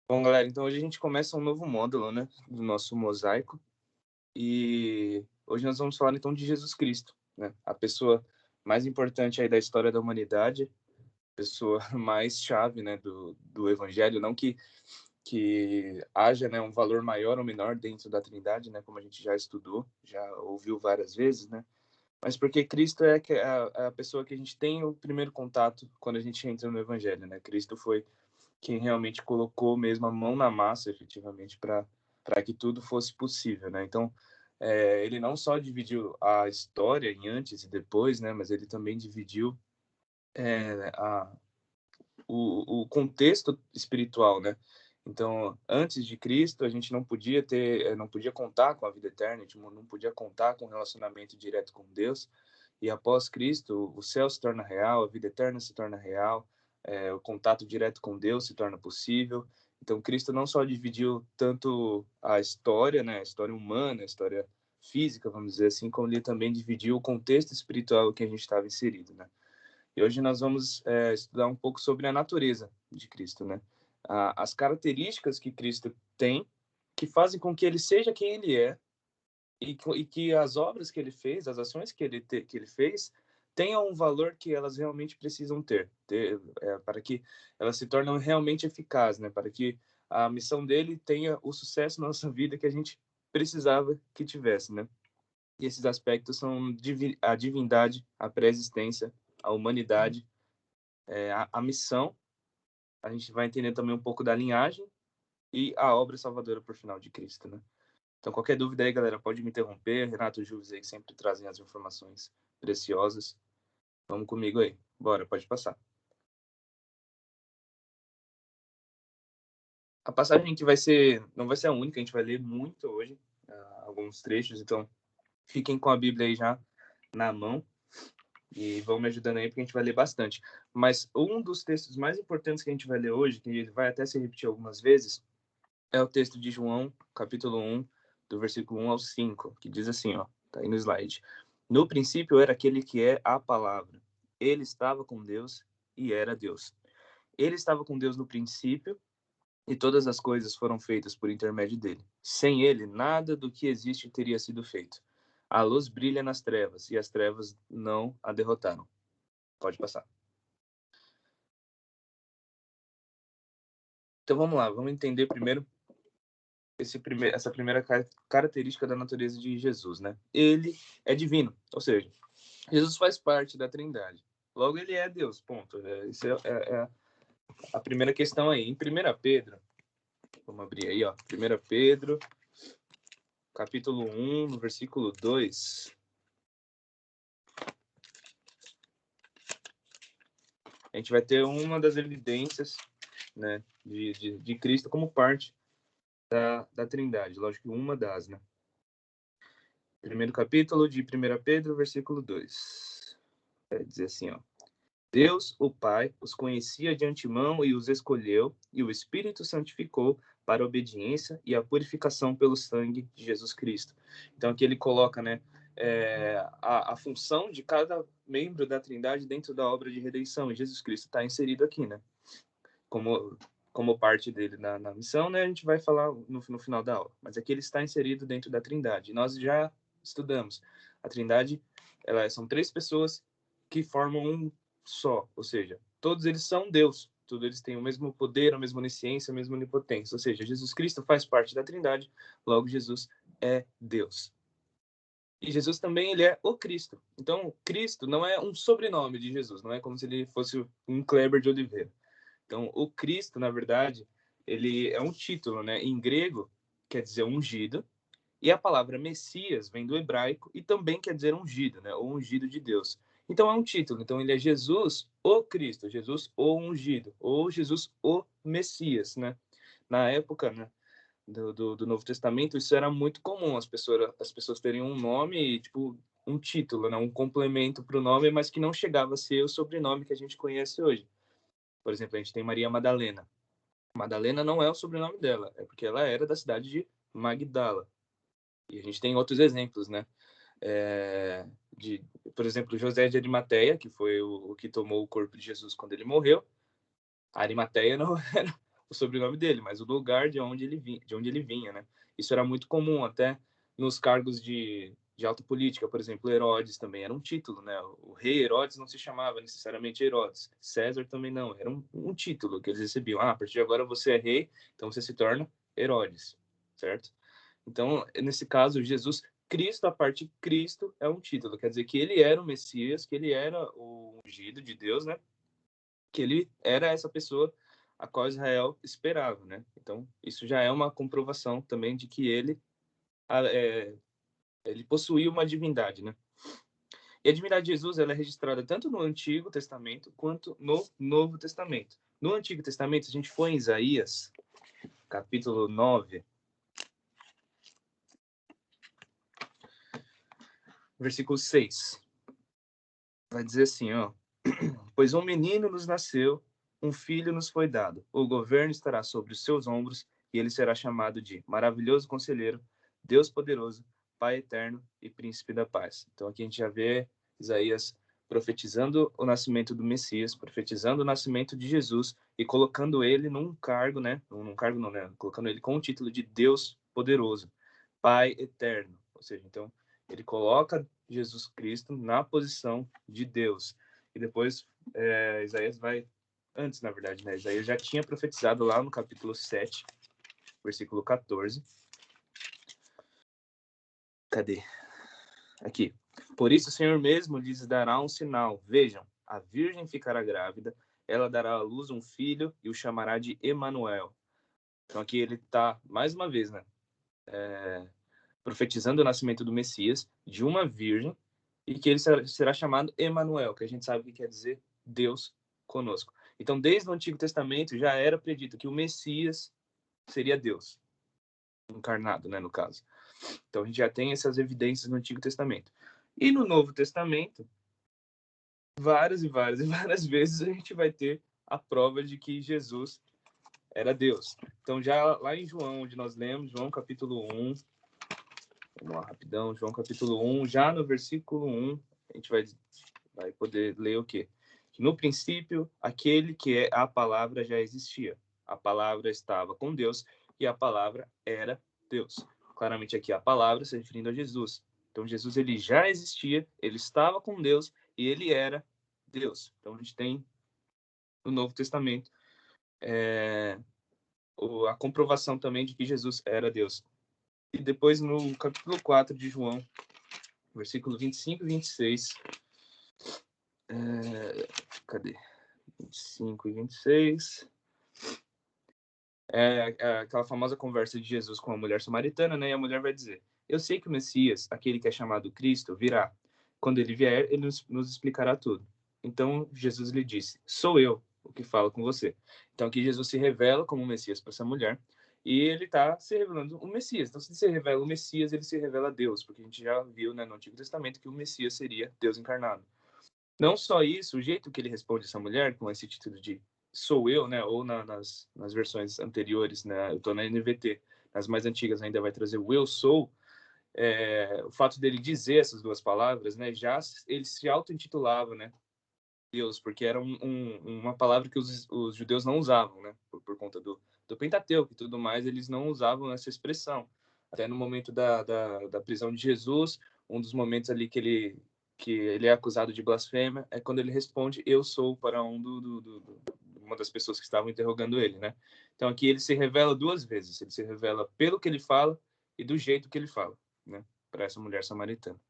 Bom, galera, então hoje a gente começa um novo módulo, né, do nosso mosaico. E hoje nós vamos falar então de Jesus Cristo, né? A pessoa mais importante aí da história da humanidade, pessoa mais chave, né, do Evangelho, não que haja, né, um valor maior ou menor dentro da Trindade, né, como a gente já estudou, já ouviu várias vezes, né? Mas porque Cristo é a pessoa que a gente tem o primeiro contato quando a gente entra no Evangelho, né? Cristo foi quem realmente colocou mesmo a mão na massa, efetivamente, para que tudo fosse possível, né? Então, ele não só dividiu a história em antes e depois, né? Mas ele também dividiu o contexto espiritual, né? Então, antes de Cristo, a gente não podia não podia contar com a vida eterna, a gente não podia contar com um relacionamento direto com Deus. E após Cristo, o céu se torna real, a vida eterna se torna real, o contato direto com Deus se torna possível. Então, Cristo não só dividiu tanto a história, né, a história humana, a história física, vamos dizer assim, como ele também dividiu o contexto espiritual que a gente estava inserido, né? E hoje nós vamos estudar um pouco sobre a natureza de Cristo, né? As características que Cristo tem, que fazem com que ele seja quem ele é, e que as obras que ele fez, as ações que ele fez, tenham um valor que elas realmente precisam para que elas se tornem realmente eficazes, né? Para que a missão dele tenha o sucesso na nossa vida que a gente precisava que tivesse, né? E esses aspectos são a divindade, a pré-existência, a humanidade, a missão. A gente vai entender também um pouco da linhagem e a obra salvadora por final de Cristo, né? Então, qualquer dúvida aí, galera, pode me interromper. Renato e Juves aí sempre trazem as informações preciosas. Vamos comigo aí. Bora, pode passar. A passagem que não vai ser a única, a gente vai ler muito hoje, alguns trechos, então fiquem com a Bíblia aí já na mão e vão me ajudando aí, porque a gente vai ler bastante. Mas um dos textos mais importantes que a gente vai ler hoje, que ele vai até se repetir algumas vezes, é o texto de João, capítulo 1, do versículo 1 ao 5, que diz assim, ó, tá aí no slide. No princípio era aquele que é a palavra. Ele estava com Deus e era Deus. Ele estava com Deus no princípio e todas as coisas foram feitas por intermédio dele. Sem ele, nada do que existe teria sido feito. A luz brilha nas trevas e as trevas não a derrotaram. Pode passar. Então vamos lá, vamos entender primeiro essa primeira característica da natureza de Jesus, né? Ele é divino, ou seja, Jesus faz parte da Trindade. Logo, ele é Deus, ponto. Essa é a primeira questão aí. Em 1 Pedro, vamos abrir aí, ó. 1 Pedro, capítulo 1, no versículo 2. A gente vai ter uma das evidências, né, de Cristo como parte da Trindade. Lógico que uma das, né? Primeiro capítulo de 1 Pedro, versículo 2. Vai dizer assim, ó. Deus, o Pai, os conhecia de antemão e os escolheu, e o Espírito santificou para a obediência e a purificação pelo sangue de Jesus Cristo. Então, aqui ele coloca, né, a função de cada membro da Trindade dentro da obra de redenção, e Jesus Cristo está inserido aqui, né, como, como parte dele na missão, né, a gente vai falar no final da aula, mas aqui ele está inserido dentro da Trindade. Nós já estudamos. A Trindade, são três pessoas que formam um só, ou seja, todos eles são Deus, todos eles têm o mesmo poder, a mesma onisciência, a mesma onipotência, ou seja, Jesus Cristo faz parte da Trindade, logo Jesus é Deus. E Jesus também, ele é o Cristo. Então, Cristo não é um sobrenome de Jesus, não é como se ele fosse um Kleber de Oliveira. Então, o Cristo, na verdade, ele é um título, né? Em grego, quer dizer ungido, e a palavra Messias vem do hebraico e também quer dizer ungido, né? Ou ungido de Deus. Então é um título. Então ele é Jesus, o Cristo, Jesus, o ungido, ou Jesus, o Messias, né? Na época, né, do Novo Testamento, isso era muito comum, as pessoas terem um nome e, tipo, um título, né? Um complemento para o nome, mas que não chegava a ser o sobrenome que a gente conhece hoje. Por exemplo, a gente tem Maria Madalena. Madalena não é o sobrenome dela, é porque ela era da cidade de Magdala. E a gente tem outros exemplos, né? É, por exemplo, José de Arimateia, que foi o que tomou o corpo de Jesus quando ele morreu. A Arimateia não era o sobrenome dele, mas o lugar de onde ele vinha, né? Isso era muito comum até nos cargos de alta política, por exemplo, Herodes também era um título, né? O rei Herodes não se chamava necessariamente Herodes, César também não, era um título que eles recebiam. Ah, a partir de agora você é rei, então você se torna Herodes, certo? Então, nesse caso, Jesus Cristo, a parte Cristo é um título, quer dizer que ele era o Messias, que ele era o ungido de Deus, né? Que ele era essa pessoa a qual Israel esperava, né? Então, isso já é uma comprovação também de que ele possuía uma divindade, né? E a divindade de Jesus ela é registrada tanto no Antigo Testamento quanto no Novo Testamento. No Antigo Testamento, a gente foi em Isaías, capítulo 9, versículo 6. Vai dizer assim, ó: pois um menino nos nasceu, um filho nos foi dado. O governo estará sobre os seus ombros e ele será chamado de Maravilhoso Conselheiro, Deus Poderoso, Pai Eterno e Príncipe da Paz. Então aqui a gente já vê Isaías profetizando o nascimento do Messias, profetizando o nascimento de Jesus e colocando ele num cargo, né? Num cargo não, né? Colocando ele com o título de Deus Poderoso, Pai Eterno. Ou seja, então ele coloca Jesus Cristo na posição de Deus. E depois Isaías vai, antes na verdade, né? Isaías já tinha profetizado lá no capítulo 7, versículo 14. Cadê? Aqui. Por isso o Senhor mesmo lhes dará um sinal. Vejam, a virgem ficará grávida, ela dará à luz um filho e o chamará de Emanuel. Então aqui ele está, mais uma vez, né? Profetizando o nascimento do Messias, de uma virgem, e que ele será chamado Emanuel, que a gente sabe o que quer dizer Deus conosco. Então, desde o Antigo Testamento já era predito que o Messias seria Deus, encarnado, né, no caso. Então, a gente já tem essas evidências no Antigo Testamento. E no Novo Testamento, várias e várias e várias vezes a gente vai ter a prova de que Jesus era Deus. Então, já lá em João, onde nós lemos, João capítulo 1, vamos lá, rapidão, João capítulo 1, já no versículo 1, a gente vai poder ler o quê? Que no princípio, aquele que é a palavra já existia. A palavra estava com Deus e a palavra era Deus. Claramente aqui a palavra se referindo a Jesus. Então Jesus ele já existia, ele estava com Deus e ele era Deus. Então a gente tem no Novo Testamento a comprovação também de que Jesus era Deus. E depois no capítulo 4 de João, versículo 25 e 26, cadê? 25 e 26. Aquela famosa conversa de Jesus com a mulher samaritana, né? E a mulher vai dizer: eu sei que o Messias, aquele que é chamado Cristo, virá. Quando ele vier, ele nos explicará tudo. Então Jesus lhe disse: sou eu o que falo com você. Então aqui Jesus se revela como o Messias para essa mulher e ele está se revelando o Messias. Então se ele se revela o Messias, ele se revela a Deus, porque a gente já viu, né, no Antigo Testamento que o Messias seria Deus encarnado. Não só isso, o jeito que ele responde essa mulher, com esse título de sou eu, né? Ou nas versões anteriores, né? Eu estou na NVT. Nas mais antigas ainda vai trazer o eu sou. O fato dele dizer essas duas palavras, né? Já ele se auto-intitulava, né? Deus, porque era uma palavra que os judeus não usavam, né? Por conta do Pentateuco e tudo mais, eles não usavam essa expressão. Até no momento da prisão de Jesus, um dos momentos ali que ele é acusado de blasfêmia é quando ele responde eu sou para uma das pessoas que estavam interrogando ele, né? Então aqui ele se revela duas vezes. Ele se revela pelo que ele fala e do jeito que ele fala, né? Para essa mulher samaritana.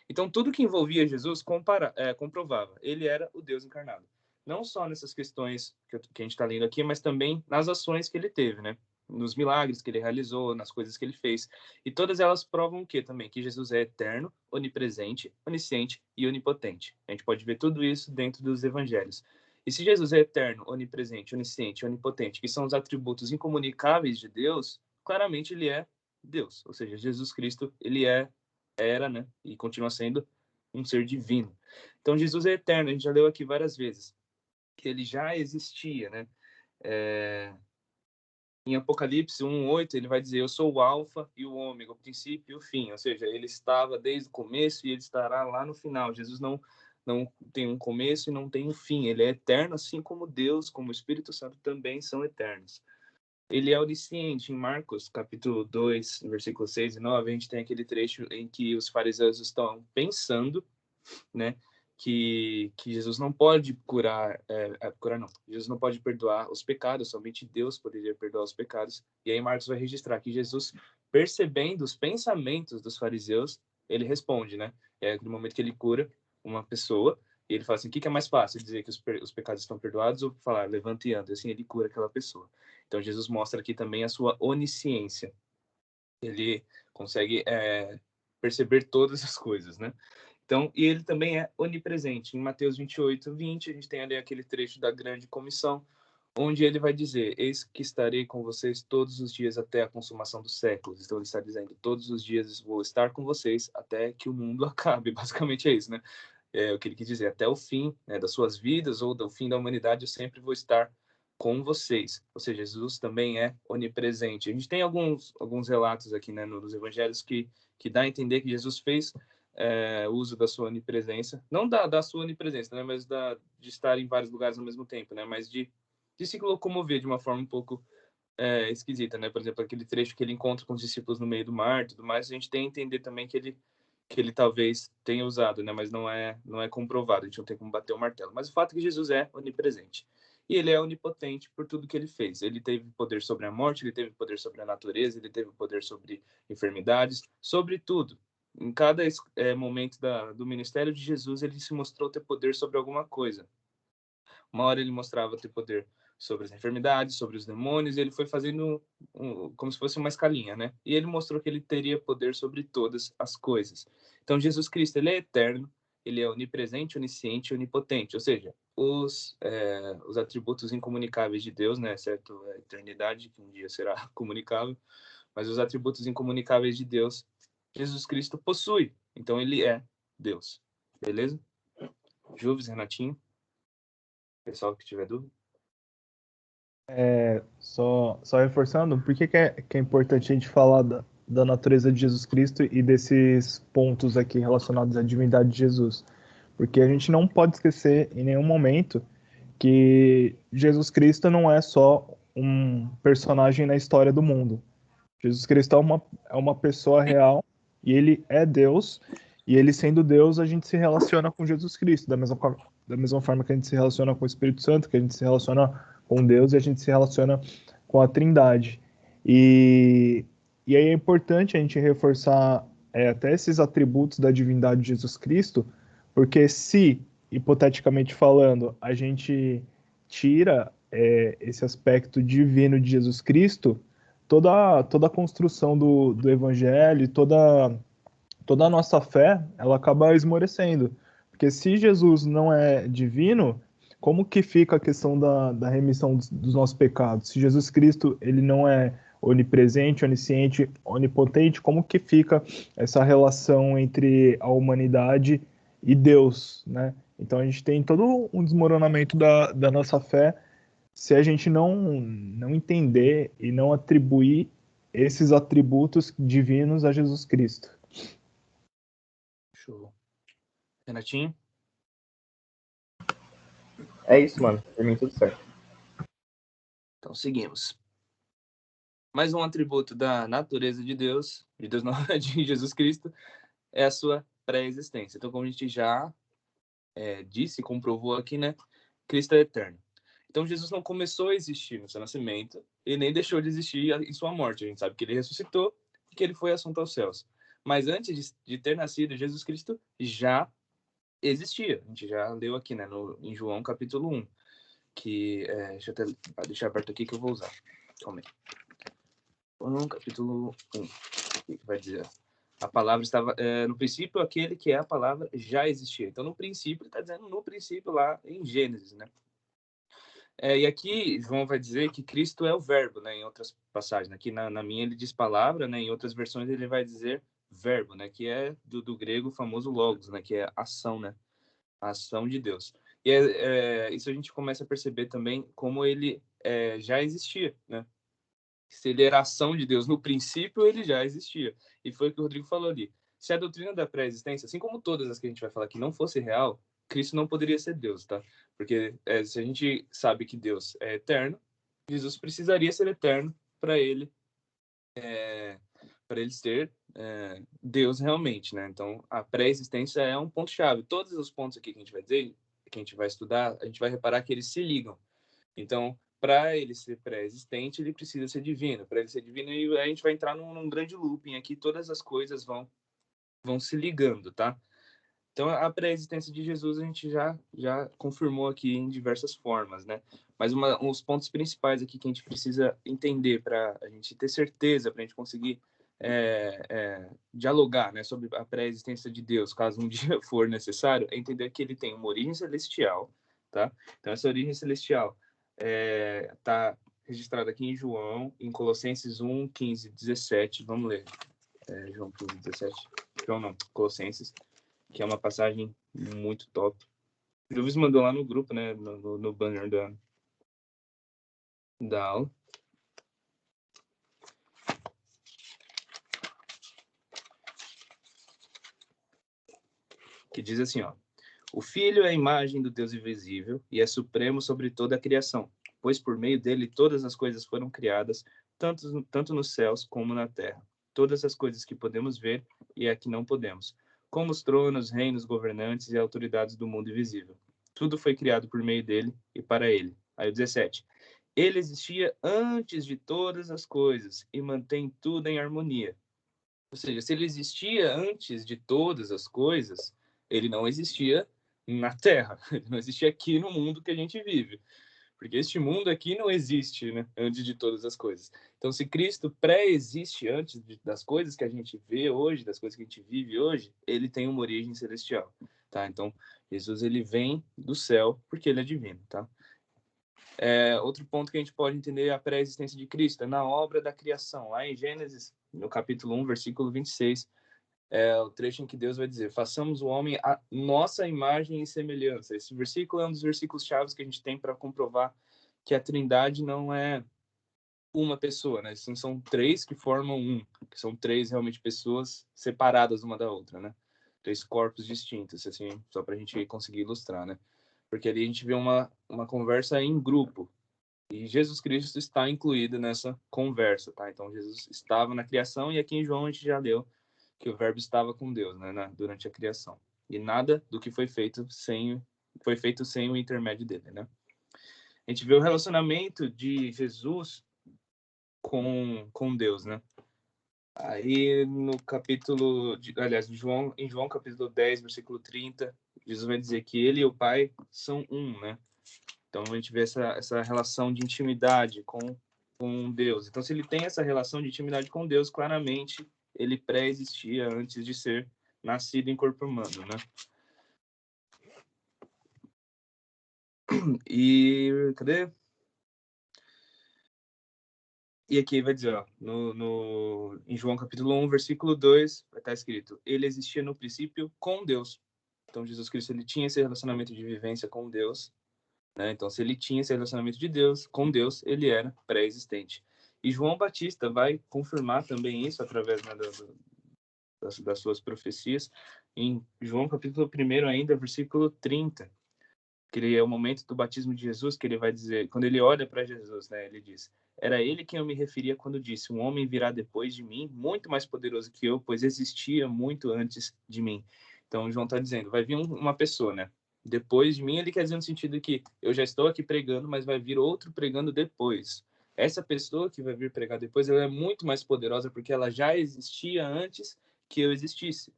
Então, tudo que envolvia Jesus comprovava. Ele era o Deus encarnado. Não só nessas questões que a gente está lendo aqui, mas também nas ações que ele teve, né? Nos milagres que ele realizou, nas coisas que ele fez. E todas elas provam o quê também? Que Jesus é eterno, onipresente, onisciente e onipotente. A gente pode ver tudo isso dentro dos evangelhos. E se Jesus é eterno, onipresente, onisciente, onipotente, que são os atributos incomunicáveis de Deus, claramente ele é Deus. Ou seja, Jesus Cristo, ele era, né, e continua sendo um ser divino. Então Jesus é eterno, a gente já leu aqui várias vezes, que ele já existia, né? Em Apocalipse 1:8 ele vai dizer: eu sou o alfa e o ômega, o princípio e o fim. Ou seja, ele estava desde o começo e ele estará lá no final. Jesus não tem um começo e não tem um fim. Ele é eterno, assim como Deus, como o Espírito Santo também são eternos. ele é onisciente. Em Marcos, capítulo 2, versículos 6 e 9, a gente tem aquele trecho em que os fariseus estão pensando, né, que Jesus não pode curar não. Jesus não pode perdoar os pecados, somente Deus poderia perdoar os pecados. E aí Marcos vai registrar que Jesus, percebendo os pensamentos dos fariseus, ele responde, né? É no momento que ele cura uma pessoa, e ele fala assim: o que é mais fácil, dizer que os pecados estão perdoados ou falar levanta e anda? Assim ele cura aquela pessoa. Então Jesus mostra aqui também a sua onisciência. Ele consegue perceber todas as coisas, né? Então, e ele também é onipresente. Em Mateus 28, 20, a gente tem ali aquele trecho da grande comissão, onde ele vai dizer: eis que estarei com vocês todos os dias até a consumação dos séculos. Então ele está dizendo: todos os dias vou estar com vocês até que o mundo acabe. Basicamente é isso, né? É o que ele quis dizer: até o fim, né, das suas vidas ou do fim da humanidade, eu sempre vou estar com vocês. Ou seja, Jesus também é onipresente. A gente tem alguns relatos aqui, né, nos evangelhos que dá a entender que Jesus fez uso da sua onipresença, não da sua onipresença, né, mas de estar em vários lugares ao mesmo tempo, né, mas de se locomover de uma forma um pouco esquisita, né? Por exemplo, aquele trecho que ele encontra com os discípulos no meio do mar, tudo mais, a gente tem a entender também que ele talvez tenha usado, né? Mas não é comprovado, a gente não tem como bater o martelo. Mas o fato é que Jesus é onipresente. E ele é onipotente por tudo que ele fez. Ele teve poder sobre a morte, ele teve poder sobre a natureza, ele teve poder sobre enfermidades, sobre tudo. Em cada momento do ministério de Jesus, ele se mostrou ter poder sobre alguma coisa. Uma hora ele mostrava ter poder sobre as enfermidades, sobre os demônios, e ele foi fazendo como se fosse uma escalinha, né? E ele mostrou que ele teria poder sobre todas as coisas. Então, Jesus Cristo, ele é eterno, ele é onipresente, onisciente e onipotente, ou seja, os atributos incomunicáveis de Deus, né? Certo? A eternidade, que um dia será comunicável, mas os atributos incomunicáveis de Deus, Jesus Cristo possui. Então, ele é Deus. Beleza? Juves, Renatinho? Pessoal que tiver dúvida. Só reforçando, por que é importante a gente falar da natureza de Jesus Cristo e desses pontos aqui relacionados à divindade de Jesus? Porque a gente não pode esquecer em nenhum momento que Jesus Cristo não é só um personagem na história do mundo. Jesus Cristo é uma pessoa real e ele é Deus. E ele sendo Deus, a gente se relaciona com Jesus Cristo, da mesma forma que a gente se relaciona com o Espírito Santo, que a gente se relaciona com Deus e a gente se relaciona com a Trindade. E, e aí é importante a gente reforçar até esses atributos da divindade de Jesus Cristo, porque se, hipoteticamente falando, a gente tira esse aspecto divino de Jesus Cristo, toda a construção do evangelho, toda a nossa fé, ela acaba esmorecendo. Porque se Jesus não é divino, como que fica a questão da remissão dos nossos pecados? Se Jesus Cristo ele não é onipresente, onisciente, onipotente, como que fica essa relação entre a humanidade e Deus, né? Então a gente tem todo um desmoronamento da nossa fé se a gente não entender e não atribuir esses atributos divinos a Jesus Cristo. Show. Renatinho? É isso, mano. Por mim, tudo certo. Então, seguimos. Mais um atributo da natureza de Deus não, de Jesus Cristo, é a sua pré-existência. Então, como a gente já disse, comprovou aqui, né? Cristo é eterno. Então, Jesus não começou a existir no seu nascimento e nem deixou de existir em sua morte. A gente sabe que ele ressuscitou e que ele foi assunto aos céus. Mas antes de ter nascido, Jesus Cristo já existia. A gente já leu aqui, né? Em João, capítulo 1. Que, deixa eu até deixar aberto aqui que eu vou usar. Calma aí. João, capítulo 1. O que vai dizer? A palavra estava no princípio, aquele que é a palavra já existia. Então, no princípio, ele está dizendo no princípio lá em Gênesis, né? E aqui, João vai dizer que Cristo é o verbo, né? Em outras passagens. Aqui na minha ele diz palavra, né? Em outras versões ele vai dizer verbo, né? Que é do grego famoso logos, né? Que é ação, né? A ação de Deus. E isso a gente começa a perceber também como ele já existia, né? Se ele era ação de Deus no princípio, ele já existia. E foi o que o Rodrigo falou ali. Se a doutrina da pré-existência, assim como todas as que a gente vai falar aqui, não fosse real, Cristo não poderia ser Deus, tá? Porque se a gente sabe que Deus é eterno, Jesus precisaria ser eterno para ele ser Deus realmente, né? Então, a pré-existência é um ponto-chave. Todos os pontos aqui que a gente vai dizer, que a gente vai estudar, a gente vai reparar que eles se ligam. Então, para ele ser pré-existente, ele precisa ser divino. Para ele ser divino, aí a gente vai entrar num grande looping aqui, todas as coisas vão se ligando, tá? Então, a pré-existência de Jesus a gente já confirmou aqui em diversas formas, né? Mas uns pontos principais aqui que a gente precisa entender para a gente ter certeza, para a gente conseguir dialogar, né, sobre a pré-existência de Deus, caso um dia for necessário, é entender que ele tem uma origem celestial, tá? Então, essa origem celestial está registrada aqui em João, em Colossenses 1, 15, 17. Vamos ler. João 15, 17. João não, Colossenses, que é uma passagem muito top. O Juvis mandou lá no grupo, né, no banner da aula. Que diz assim, ó: o Filho é a imagem do Deus invisível e é supremo sobre toda a criação, pois por meio dele todas as coisas foram criadas, tanto nos céus como na terra. Todas as coisas que podemos ver e a que não podemos, como os tronos, reinos, governantes e autoridades do mundo invisível. Tudo foi criado por meio dele e para ele. Aí o 17. Ele existia antes de todas as coisas e mantém tudo em harmonia. Ou seja, se ele existia antes de todas as coisas, ele não existia na Terra, ele não existia aqui no mundo que a gente vive. Porque este mundo aqui não existe, né, antes de todas as coisas. Então, se Cristo pré-existe antes das coisas que a gente vê hoje, das coisas que a gente vive hoje, ele tem uma origem celestial, tá? Então, Jesus, ele vem do céu porque ele é divino, tá? Outro ponto que a gente pode entender é a pré-existência de Cristo, é na obra da criação. Lá em Gênesis, no capítulo 1, versículo 26, é o trecho em que Deus vai dizer: façamos o homem a nossa imagem e semelhança. Esse versículo é um dos versículos chaves que a gente tem para comprovar que a Trindade não é uma pessoa, né? São três que formam um, que são três realmente pessoas separadas uma da outra, né? Três corpos distintos, assim, só para a gente conseguir ilustrar, né? Porque ali a gente vê uma conversa em grupo, e Jesus Cristo está incluído nessa conversa, tá? Então, Jesus estava na criação, e aqui em João a gente já leu que o verbo estava com Deus, né, durante a criação. E nada do que foi feito sem o intermédio dele, né? A gente vê o relacionamento de Jesus com Deus, né? Aí no capítulo, em João capítulo 10, versículo 30, Jesus vai dizer que ele e o Pai são um, né? Então a gente vê essa relação de intimidade com Deus. Então, se ele tem essa relação de intimidade com Deus, claramente ele pré-existia antes de ser nascido em corpo humano, né? E cadê? E aqui vai dizer, ó, em João capítulo 1, versículo 2, vai estar escrito: ele existia no princípio com Deus. Então, Jesus Cristo, ele tinha esse relacionamento de vivência com Deus, né? Então, se ele tinha esse relacionamento com Deus, ele era pré-existente. E João Batista vai confirmar também isso através, né, das suas profecias, em João capítulo 1 ainda, versículo 30, que é o momento do batismo de Jesus, que ele vai dizer, quando ele olha para Jesus, né, ele diz: era ele quem eu me referia quando disse: um homem virá depois de mim, muito mais poderoso que eu, pois existia muito antes de mim. Então, João está dizendo, vai vir uma pessoa, né? Depois de mim, ele quer dizer no sentido que eu já estou aqui pregando, mas vai vir outro pregando depois. Essa pessoa que vai vir pregar depois, ela é muito mais poderosa porque ela já existia antes que eu existisse.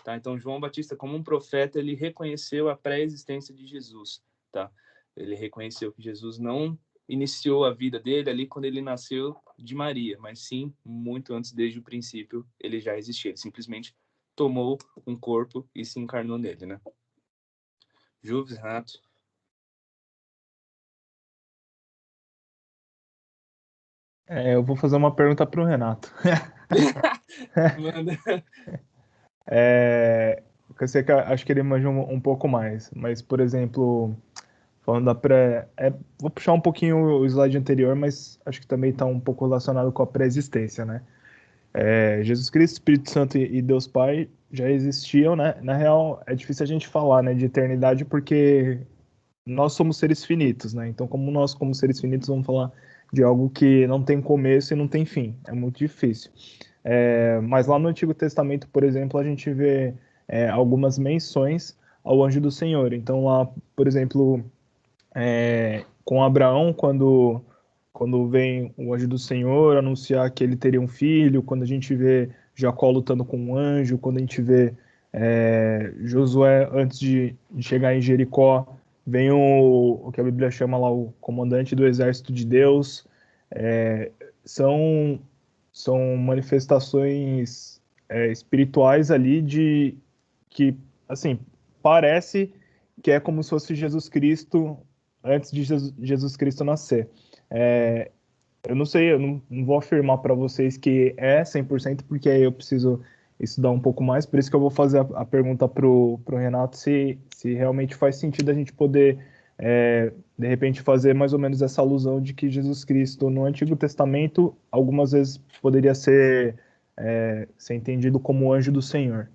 Tá? Então, João Batista, como um profeta, ele reconheceu a pré-existência de Jesus. Tá? Ele reconheceu que Jesus não iniciou a vida dele ali quando ele nasceu de Maria, mas sim, muito antes, desde o princípio, ele já existia. Ele simplesmente tomou um corpo e se encarnou nele, né? Juves, Renato. Eu vou fazer uma pergunta para o Renato. Manda. Eu sei que acho que ele manja um pouco mais, mas, por exemplo, falando da pré... vou puxar um pouquinho o slide anterior, mas acho que também está um pouco relacionado com a pré-existência, né? Jesus Cristo, Espírito Santo e Deus Pai já existiam, né? Na real, é difícil a gente falar, né, de eternidade porque nós somos seres finitos, né? Então, como nós, como seres finitos, vamos falar de algo que não tem começo e não tem fim. É muito difícil. Mas lá no Antigo Testamento, por exemplo, a gente vê algumas menções ao anjo do Senhor. Então lá, por exemplo, com Abraão, quando vem o anjo do Senhor anunciar que ele teria um filho, quando a gente vê Jacó lutando com um anjo, quando a gente vê Josué, antes de chegar em Jericó, vem o que a Bíblia chama lá o comandante do exército de Deus. É, são, são manifestações espirituais ali de que, assim, parece que é como se fosse Jesus Cristo antes de Jesus Cristo nascer. É, eu não sei, eu não vou afirmar para vocês que é 100%, porque aí eu preciso estudar um pouco mais, por isso que eu vou fazer a pergunta pro Renato se realmente faz sentido a gente poder, de repente, fazer mais ou menos essa alusão de que Jesus Cristo, no Antigo Testamento, algumas vezes poderia ser entendido como anjo do Senhor.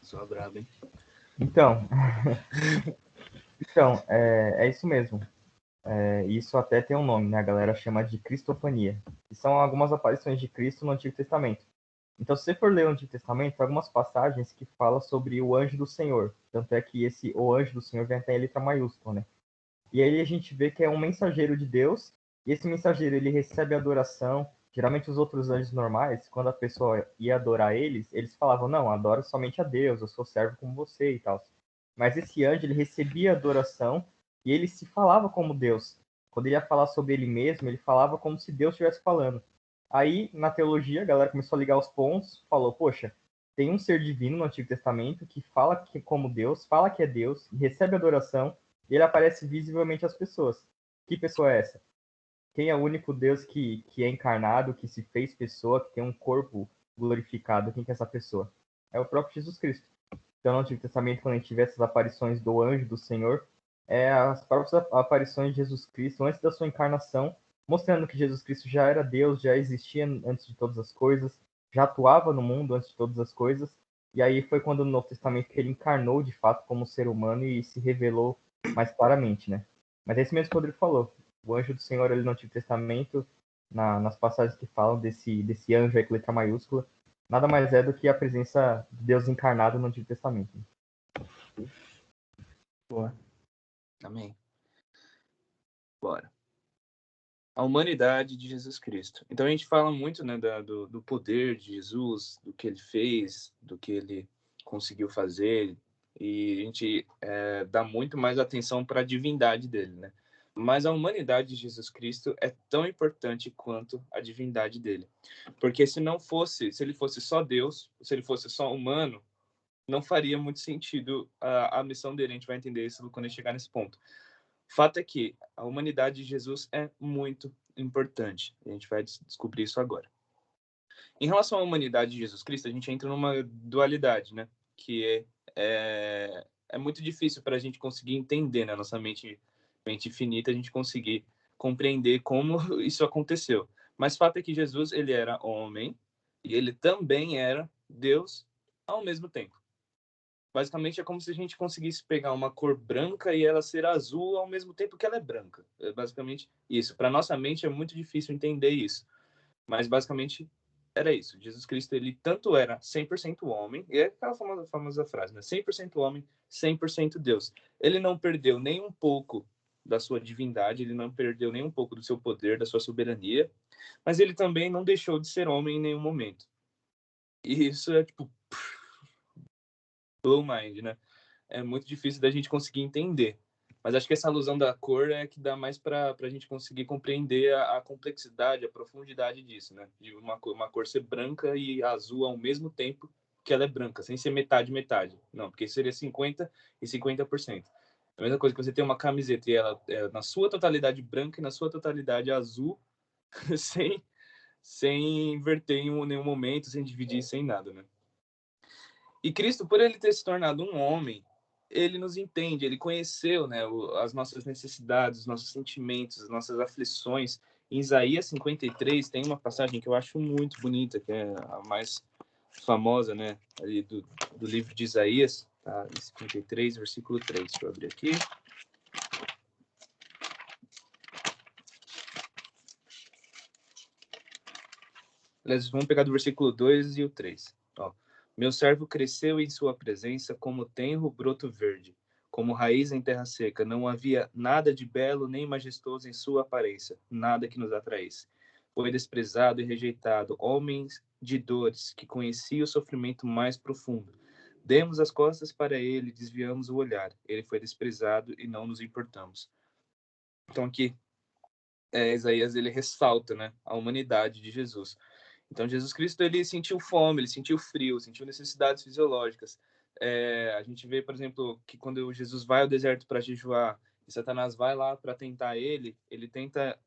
Só brabo, hein? Então, é isso mesmo. Isso até tem um nome, né? A galera chama de cristofania. Que são algumas aparições de Cristo no Antigo Testamento. Então, se você for ler o Antigo Testamento, tem algumas passagens que falam sobre o anjo do Senhor. Tanto é que o anjo do Senhor vem até em letra maiúscula, né? E aí a gente vê que é um mensageiro de Deus, e esse mensageiro, ele recebe adoração. Geralmente os outros anjos normais, quando a pessoa ia adorar eles falavam, não, adoro somente a Deus, eu sou servo como você e tal. Mas esse anjo, ele recebia adoração, e ele se falava como Deus. Quando ele ia falar sobre ele mesmo, ele falava como se Deus estivesse falando. Aí, na teologia, a galera começou a ligar os pontos, falou, poxa, tem um ser divino no Antigo Testamento que fala que como Deus, fala que é Deus, e recebe adoração, e ele aparece visivelmente às pessoas. Que pessoa é essa? Quem é o único Deus que é encarnado, que se fez pessoa, que tem um corpo glorificado? Quem que é essa pessoa? É o próprio Jesus Cristo. Então, no Antigo Testamento, quando a gente vê essas aparições do anjo do Senhor, as próprias aparições de Jesus Cristo antes da sua encarnação, mostrando que Jesus Cristo já era Deus, já existia antes de todas as coisas, já atuava no mundo antes de todas as coisas. E aí foi quando no Novo Testamento que ele encarnou de fato como ser humano e se revelou mais claramente, né? Mas é isso mesmo que o Rodrigo falou. O anjo do Senhor ali no Antigo Testamento, nas passagens que falam desse anjo aí com letra maiúscula, nada mais é do que a presença de Deus encarnado no Antigo Testamento. Boa. Amém. Bora. A humanidade de Jesus Cristo. Então a gente fala muito, né, do poder de Jesus, do que ele fez, do que ele conseguiu fazer, e a gente dá muito mais atenção para a divindade dele, né? Mas a humanidade de Jesus Cristo é tão importante quanto a divindade dele. Porque se ele fosse só Deus, se ele fosse só humano, não faria muito sentido a missão dele. A gente vai entender isso quando a gente chegar nesse ponto. O fato é que a humanidade de Jesus é muito importante. A gente vai descobrir isso agora. Em relação à humanidade de Jesus Cristo, a gente entra numa dualidade, né? Que é muito difícil para a gente conseguir entender, né? Nossa mente finita, a gente conseguir compreender como isso aconteceu. Mas o fato é que Jesus, ele era homem e ele também era Deus ao mesmo tempo. Basicamente é como se a gente conseguisse pegar uma cor branca e ela ser azul ao mesmo tempo que ela é branca. É basicamente isso. Para nossa mente é muito difícil entender isso. Mas basicamente era isso. Jesus Cristo, ele tanto era 100% homem, e é aquela famosa frase, né? 100% homem, 100% Deus. Ele não perdeu nem um pouco da sua divindade, ele não perdeu nem um pouco do seu poder, da sua soberania, mas ele também não deixou de ser homem em nenhum momento. E isso é tipo blow mind, né? É muito difícil da gente conseguir entender. Mas acho que essa alusão da cor é que dá mais para a gente conseguir compreender a complexidade, a profundidade disso, né? De uma cor ser branca e azul ao mesmo tempo que ela é branca, sem ser metade. Não, porque seria 50% e 50%. A mesma coisa que você tem uma camiseta e ela é na sua totalidade branca e na sua totalidade azul, sem inverter em nenhum momento, sem dividir, sem nada, né? E Cristo, por ele ter se tornado um homem, ele nos entende, ele conheceu, né, as nossas necessidades, os nossos sentimentos, as nossas aflições. Em Isaías 53 tem uma passagem que eu acho muito bonita, que é a mais famosa, né, ali do livro de Isaías, tá? 53, versículo 3. Deixa eu abrir aqui. Aliás, vamos pegar do versículo 2 e o 3. Ó. Meu servo cresceu em sua presença como tenro broto verde, como raiz em terra seca. Não havia nada de belo nem majestoso em sua aparência, nada que nos atraísse. Foi desprezado e rejeitado, homens de dores, que conhecia o sofrimento mais profundo. Demos as costas para ele, desviamos o olhar. Ele foi desprezado e não nos importamos. Então aqui, Isaías, ele ressalta, né, a humanidade de Jesus. Então, Jesus Cristo, ele sentiu fome, ele sentiu frio, sentiu necessidades fisiológicas. A gente vê, por exemplo, que quando Jesus vai ao deserto para jejuar e Satanás vai lá para tentar ele tenta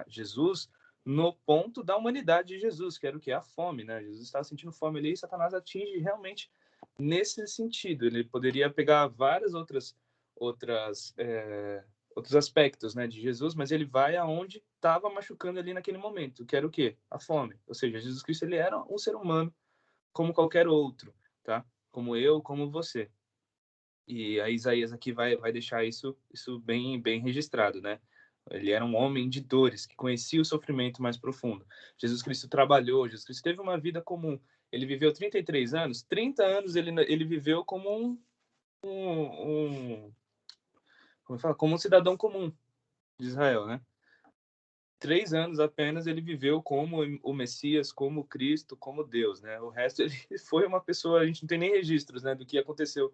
Jesus no ponto da humanidade de Jesus, que era o que? A fome, né? Jesus estava sentindo fome ali e Satanás atinge realmente nesse sentido. Ele poderia pegar várias outros aspectos, né, de Jesus, mas ele vai aonde estava machucando ali naquele momento, que era o quê? A fome. Ou seja, Jesus Cristo, ele era um ser humano como qualquer outro, tá? Como eu, como você. E a Isaías aqui vai deixar isso bem registrado, né? Ele era um homem de dores, que conhecia o sofrimento mais profundo. Jesus Cristo trabalhou, Jesus Cristo teve uma vida comum. Ele viveu 33 anos, 30 anos ele viveu como como um cidadão comum de Israel, né? 3 anos apenas ele viveu como o Messias, como Cristo, como Deus, né? O resto ele foi uma pessoa, a gente não tem nem registros, né, do que aconteceu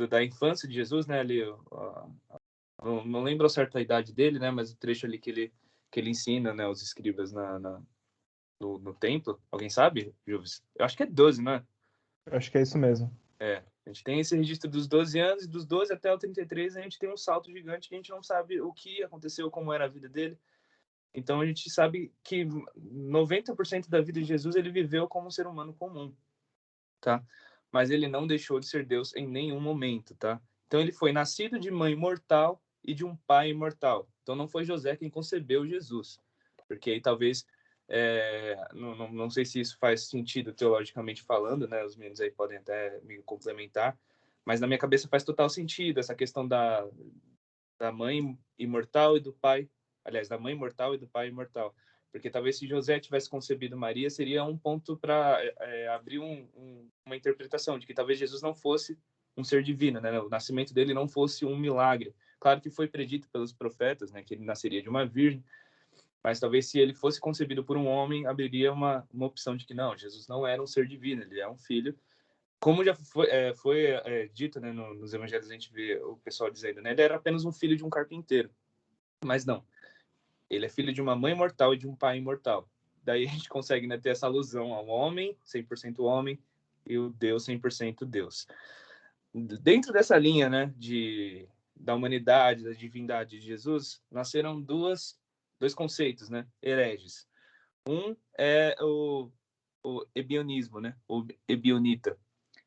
da infância de Jesus, né? Ali, não lembro ao certo a idade dele, né? Mas o trecho ali que ele ensina, né, os escribas no templo. Alguém sabe, Juves? Eu acho que é 12, né? Eu acho que é isso mesmo. A gente tem esse registro dos 12 anos, e dos 12 até o 33 a gente tem um salto gigante que a gente não sabe o que aconteceu, como era a vida dele. Então a gente sabe que 90% da vida de Jesus ele viveu como um ser humano comum, tá? Mas ele não deixou de ser Deus em nenhum momento, tá? Então ele foi nascido de mãe mortal e de um pai imortal. Então não foi José quem concebeu Jesus, porque aí talvez não sei se isso faz sentido teologicamente falando, né? Os meninos aí podem até me complementar, mas na minha cabeça faz total sentido essa questão da mãe imortal e do pai, aliás, da mãe mortal e do pai imortal. Porque talvez se José tivesse concebido Maria, seria um ponto para abrir uma interpretação de que talvez Jesus não fosse um ser divino, né? O nascimento dele não fosse um milagre. Claro que foi predito pelos profetas, né, que ele nasceria de uma virgem, mas talvez se ele fosse concebido por um homem, abriria uma opção de que não, Jesus não era um ser divino, ele é um filho. Como já foi dito, né, nos evangelhos, a gente vê o pessoal dizendo, né, ele era apenas um filho de um carpinteiro. Mas não, ele é filho de uma mãe mortal e de um pai imortal. Daí a gente consegue, né, ter essa alusão ao homem, 100% homem, e o Deus 100% Deus. Dentro dessa linha, né, da humanidade, da divindade de Jesus, nasceram dois conceitos, né, hereges. Um é o ebionismo, né, o ebionita,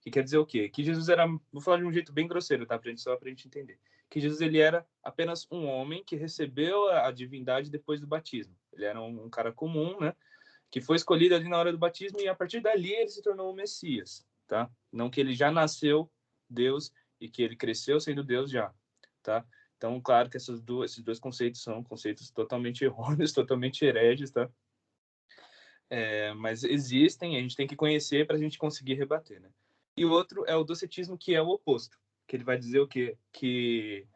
que quer dizer o quê? Que Jesus era, vou falar de um jeito bem grosseiro, tá, só pra gente entender. Que Jesus ele era apenas um homem que recebeu a divindade depois do batismo. Ele era um cara comum, né, que foi escolhido ali na hora do batismo e a partir dali ele se tornou o Messias, tá? Não que ele já nasceu Deus e que ele cresceu sendo Deus já, tá? Então, claro que esses dois conceitos são conceitos totalmente errôneos, totalmente hereges, tá? Mas existem, a gente tem que conhecer para a gente conseguir rebater, né? E o outro é o docetismo, que é o oposto, que ele vai dizer o quê? Que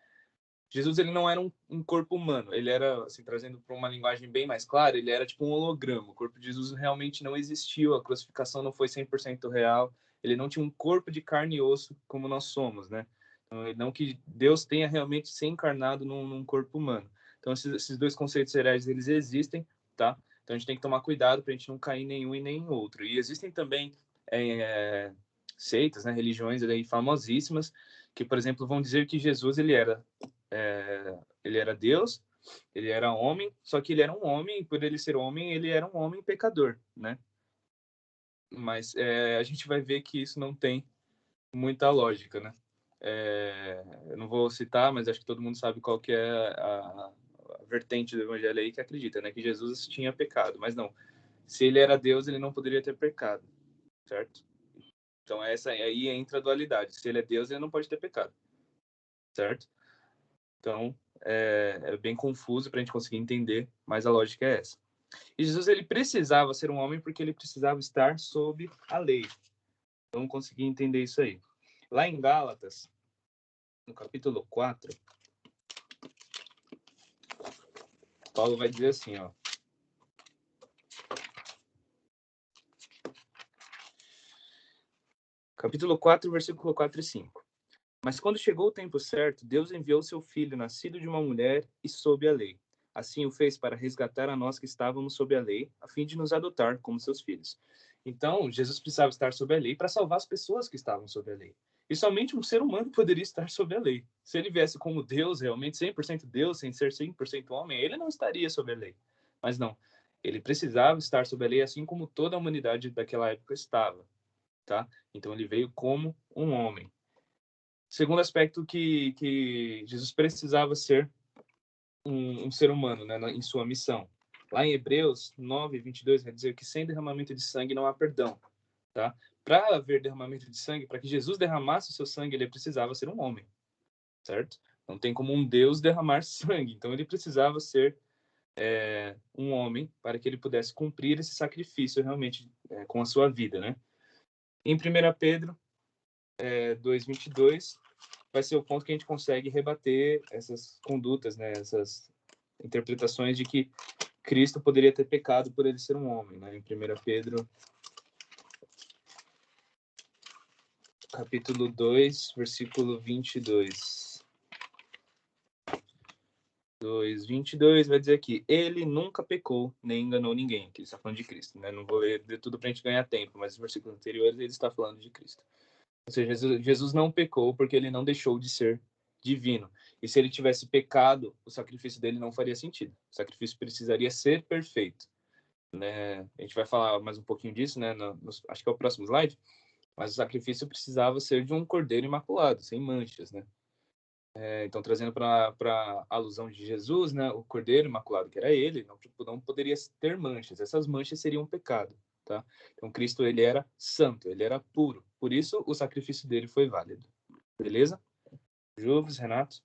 Jesus ele não era um corpo humano, ele era, assim, trazendo para uma linguagem bem mais clara, ele era tipo um holograma. O corpo de Jesus realmente não existiu, a crucificação não foi 100% real, ele não tinha um corpo de carne e osso como nós somos, né? Então, não que Deus tenha realmente se encarnado num corpo humano. Então, esses dois conceitos hereges, eles existem, tá? Então, a gente tem que tomar cuidado para a gente não cair em nenhum e nem em outro. E existem também seitas, né, religiões aí famosíssimas, que, por exemplo, vão dizer que Jesus ele era Deus, ele era homem, só que ele era um homem, e por ele ser homem, ele era um homem pecador, né? Mas a gente vai ver que isso não tem muita lógica, né? Eu não vou citar, mas acho que todo mundo sabe qual que é a vertente do evangelho aí que acredita, né? Que Jesus tinha pecado, mas não. Se ele era Deus, ele não poderia ter pecado, certo? Então aí entra a dualidade. Se ele é Deus, ele não pode ter pecado, certo? Então, é bem confuso para a gente conseguir entender, mas a lógica é essa. E Jesus, ele precisava ser um homem porque ele precisava estar sob a lei. Vamos conseguir entender isso aí. Lá em Gálatas, no capítulo 4, Paulo vai dizer assim, ó. Capítulo 4, versículo 4 e 5. Mas quando chegou o tempo certo, Deus enviou seu filho, nascido de uma mulher e sob a lei. Assim o fez para resgatar a nós que estávamos sob a lei, a fim de nos adotar como seus filhos. Então, Jesus precisava estar sob a lei para salvar as pessoas que estavam sob a lei. E somente um ser humano poderia estar sob a lei. Se ele viesse como Deus, realmente 100% Deus, sem ser 100% homem, ele não estaria sob a lei. Mas não, ele precisava estar sob a lei, assim como toda a humanidade daquela época estava. Tá? Então, ele veio como um homem. Segundo aspecto que Jesus precisava ser um ser humano, né, em sua missão. Lá em Hebreus 9, 22, vai dizer que sem derramamento de sangue não há perdão. Tá? Para haver derramamento de sangue, para que Jesus derramasse o seu sangue, ele precisava ser um homem, certo? Não tem como um Deus derramar sangue. Então, ele precisava ser um homem para que ele pudesse cumprir esse sacrifício realmente com a sua vida, né? Em 1 Pedro 2:22, vai ser o ponto que a gente consegue rebater essas condutas, né? Essas interpretações de que Cristo poderia ter pecado por ele ser um homem, né? Em 1 Pedro, capítulo 2, versículo 22. 2:22 vai dizer aqui: ele nunca pecou, nem enganou ninguém. Que ele está falando de Cristo, né? Não vou ler de tudo para a gente ganhar tempo, mas nos versículos anteriores ele está falando de Cristo. Ou seja, Jesus não pecou porque ele não deixou de ser divino. E se ele tivesse pecado, o sacrifício dele não faria sentido. O sacrifício precisaria ser perfeito, né? A gente vai falar mais um pouquinho disso, né? Acho que é o próximo slide. Mas o sacrifício precisava ser de um cordeiro imaculado, sem manchas, né? Então, trazendo para a alusão de Jesus, né? O cordeiro imaculado, que era ele, não poderia ter manchas. Essas manchas seriam um pecado, tá? Então, Cristo, ele era santo, ele era puro. Por isso, o sacrifício dele foi válido. Beleza? Juves, Renato?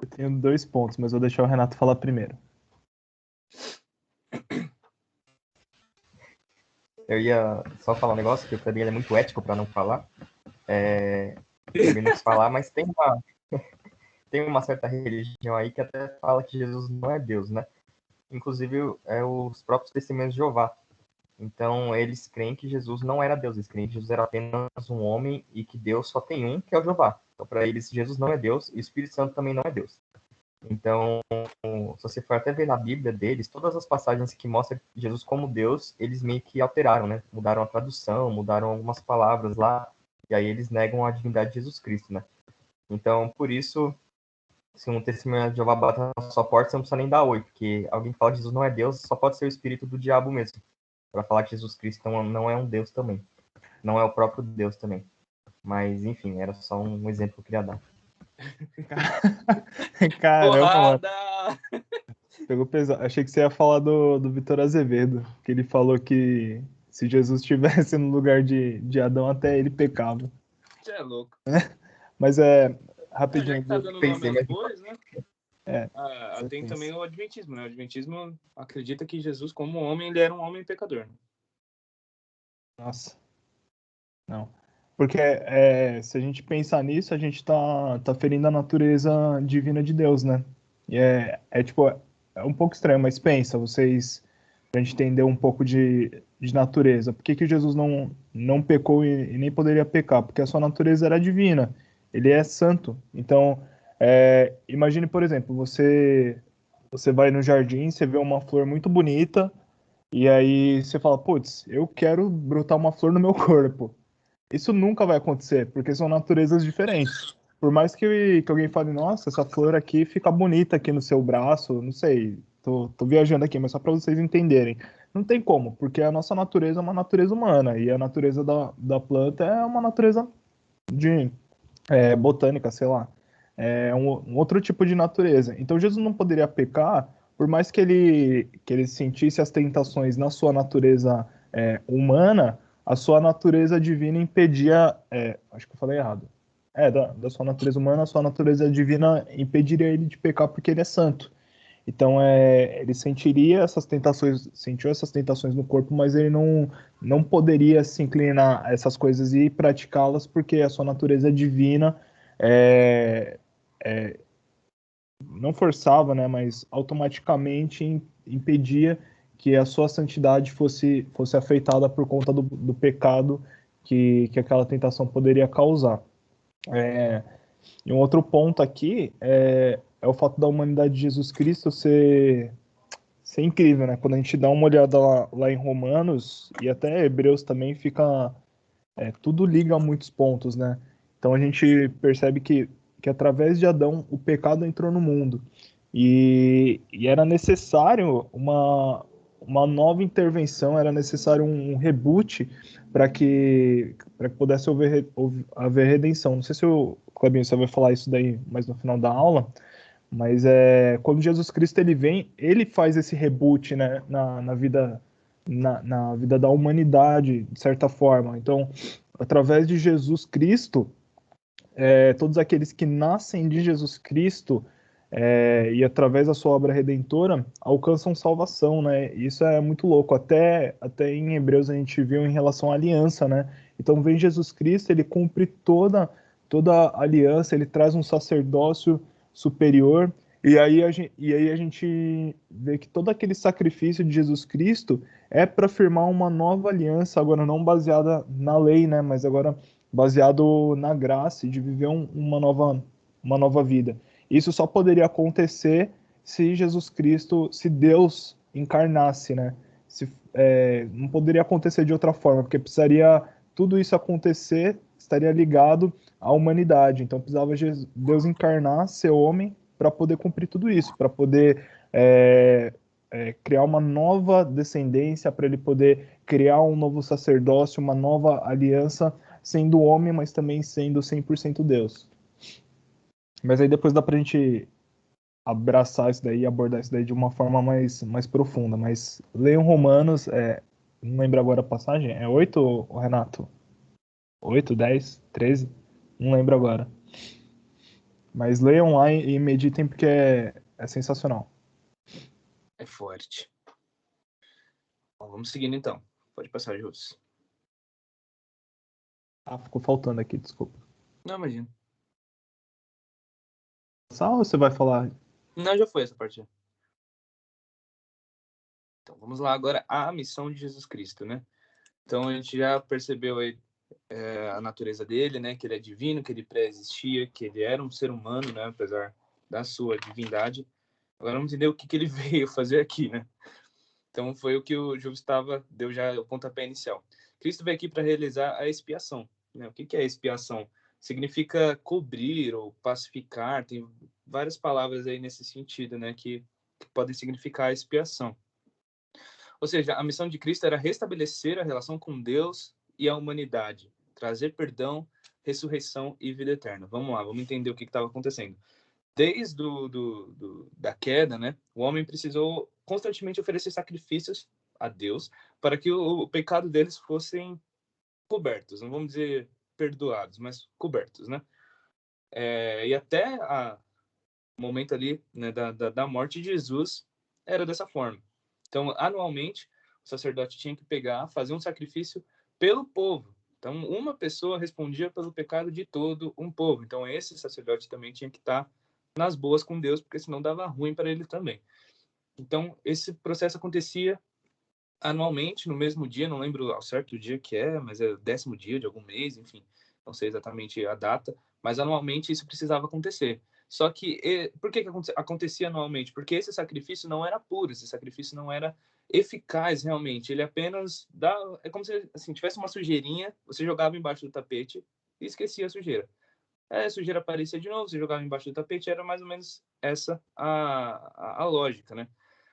Eu tenho 2 pontos, mas vou deixar o Renato falar primeiro. Eu ia só falar um negócio que para mim ele é muito ético para não falar. Também não se falar, mas tem uma certa religião aí que até fala que Jesus não é Deus, né? Inclusive os próprios testemunhos de Jeová. Então eles creem que Jesus não era Deus, eles creem que Jesus era apenas um homem e que Deus só tem um, que é o Jeová. Então para eles Jesus não é Deus e o Espírito Santo também não é Deus. Então, se você for até ver na Bíblia deles, todas as passagens que mostram Jesus como Deus, eles meio que alteraram, né? Mudaram a tradução, mudaram algumas palavras lá, e aí eles negam a divindade de Jesus Cristo, né? Então, por isso, se um testemunho de Jeová bater na sua porta, você não precisa nem dar oi, porque alguém que fala que Jesus não é Deus, só pode ser o espírito do diabo mesmo, para falar que Jesus Cristo não é um Deus também. Não é o próprio Deus também. Mas, enfim, era só um exemplo que eu queria dar. Caramba, mano. Porrada! Pegou pesado. Achei que você ia falar do Vitor Azevedo, que ele falou que se Jesus estivesse no lugar de Adão, até ele pecava. Você é louco. Mas rapidinho. Já que tá dando nome aos bois, né? Tem também o Adventismo, né? O Adventismo acredita que Jesus, como homem, ele era um homem pecador. Né? Nossa. Não. Porque se a gente pensar nisso, a gente tá ferindo a natureza divina de Deus, né? E tipo, é um pouco estranho, mas pensa, pra gente entender um pouco de natureza. Por que Jesus não pecou e nem poderia pecar? Porque a sua natureza era divina. Ele é santo. Então, imagine, por exemplo, você vai no jardim, você vê uma flor muito bonita, e aí você fala, putz, eu quero brotar uma flor no meu corpo. Isso nunca vai acontecer, porque são naturezas diferentes. Por mais que alguém fale, nossa, essa flor aqui fica bonita aqui no seu braço, não sei, tô viajando aqui, mas só para vocês entenderem. Não tem como, porque a nossa natureza é uma natureza humana, e a natureza da planta é uma natureza de botânica, sei lá. É um outro tipo de natureza. Então Jesus não poderia pecar, por mais que ele sentisse as tentações na sua natureza humana, a sua natureza divina impedia. Acho que eu falei errado. Da sua natureza humana, a sua natureza divina impediria ele de pecar porque ele é santo. Então, ele sentiu essas tentações no corpo, mas ele não poderia se inclinar a essas coisas e praticá-las, porque a sua natureza divina é, não forçava, né, mas automaticamente impedia que a sua santidade fosse afetada por conta do pecado que aquela tentação poderia causar. E um outro ponto aqui é o fato da humanidade de Jesus Cristo ser incrível, né? Quando a gente dá uma olhada lá em Romanos e até Hebreus também fica tudo liga a muitos pontos, né? Então a gente percebe que através de Adão o pecado entrou no mundo e era necessário uma nova intervenção, era necessário um reboot para que pudesse haver redenção. Não sei se o Clebinho você vai falar isso daí mais no final da aula, mas quando Jesus Cristo ele vem, ele faz esse reboot, né, na vida na vida da humanidade, de certa forma. Então, através de Jesus Cristo, todos aqueles que nascem de Jesus Cristo e através da sua obra redentora alcançam salvação, né? Isso é muito louco. Até em Hebreus a gente viu em relação à aliança, né? Então vem Jesus Cristo, ele cumpre toda a aliança, ele traz um sacerdócio superior. E aí a gente vê que todo aquele sacrifício de Jesus Cristo é para firmar uma nova aliança, agora não baseada na lei, né? Mas agora baseado na graça e de viver uma nova vida. Isso só poderia acontecer se Jesus Cristo, se Deus encarnasse, né? Não poderia acontecer de outra forma, porque precisaria tudo isso acontecer, estaria ligado à humanidade. Então precisava Deus encarnar, ser homem, para poder cumprir tudo isso, para poder criar uma nova descendência, para ele poder criar um novo sacerdócio, uma nova aliança, sendo homem, mas também sendo 100% Deus. Mas aí depois dá pra gente abraçar isso daí, abordar isso daí de uma forma mais profunda. Mas leiam Romanos, não lembro agora a passagem, é 8, Renato? 8, 10, 13? Não lembro agora. Mas leiam lá e meditem porque é sensacional. É forte. Bom, vamos seguindo então. Pode passar, Jus. Ah, ficou faltando aqui, desculpa. Não, imagina. Só ou você vai falar? Não, já foi essa parte. Então, vamos lá agora a missão de Jesus Cristo, né? Então, a gente já percebeu aí a natureza dele, né? Que ele é divino, que ele pré-existia, que ele era um ser humano, né? Apesar da sua divindade. Agora vamos entender o que ele veio fazer aqui, né? Então, foi o que o Júlio deu já o pontapé inicial. Cristo veio aqui para realizar a expiação, né? O que é expiação? Significa cobrir ou pacificar, tem várias palavras aí nesse sentido, né? Que podem significar expiação. Ou seja, a missão de Cristo era restabelecer a relação com Deus e a humanidade, trazer perdão, ressurreição e vida eterna. Vamos lá, vamos entender o que estava acontecendo. Desde da queda, né, o homem precisou constantemente oferecer sacrifícios a Deus para que o pecado deles fossem cobertos. Não vamos dizer perdoados, mas cobertos, né? E até o momento ali, né, da morte de Jesus era dessa forma. Então, anualmente, o sacerdote tinha que fazer um sacrifício pelo povo. Então, uma pessoa respondia pelo pecado de todo um povo. Então, esse sacerdote também tinha que estar nas boas com Deus, porque senão dava ruim para ele também. Então, esse processo acontecia anualmente, no mesmo dia, não lembro ao certo o dia que mas é o 10º dia de algum mês, enfim, não sei exatamente a data, mas anualmente isso precisava acontecer. Só que, por que acontecia anualmente? Porque esse sacrifício não era puro, esse sacrifício não era eficaz realmente, ele apenas é como se assim, tivesse uma sujeirinha, você jogava embaixo do tapete e esquecia a sujeira. A sujeira aparecia de novo, você jogava embaixo do tapete, era mais ou menos essa a lógica, né?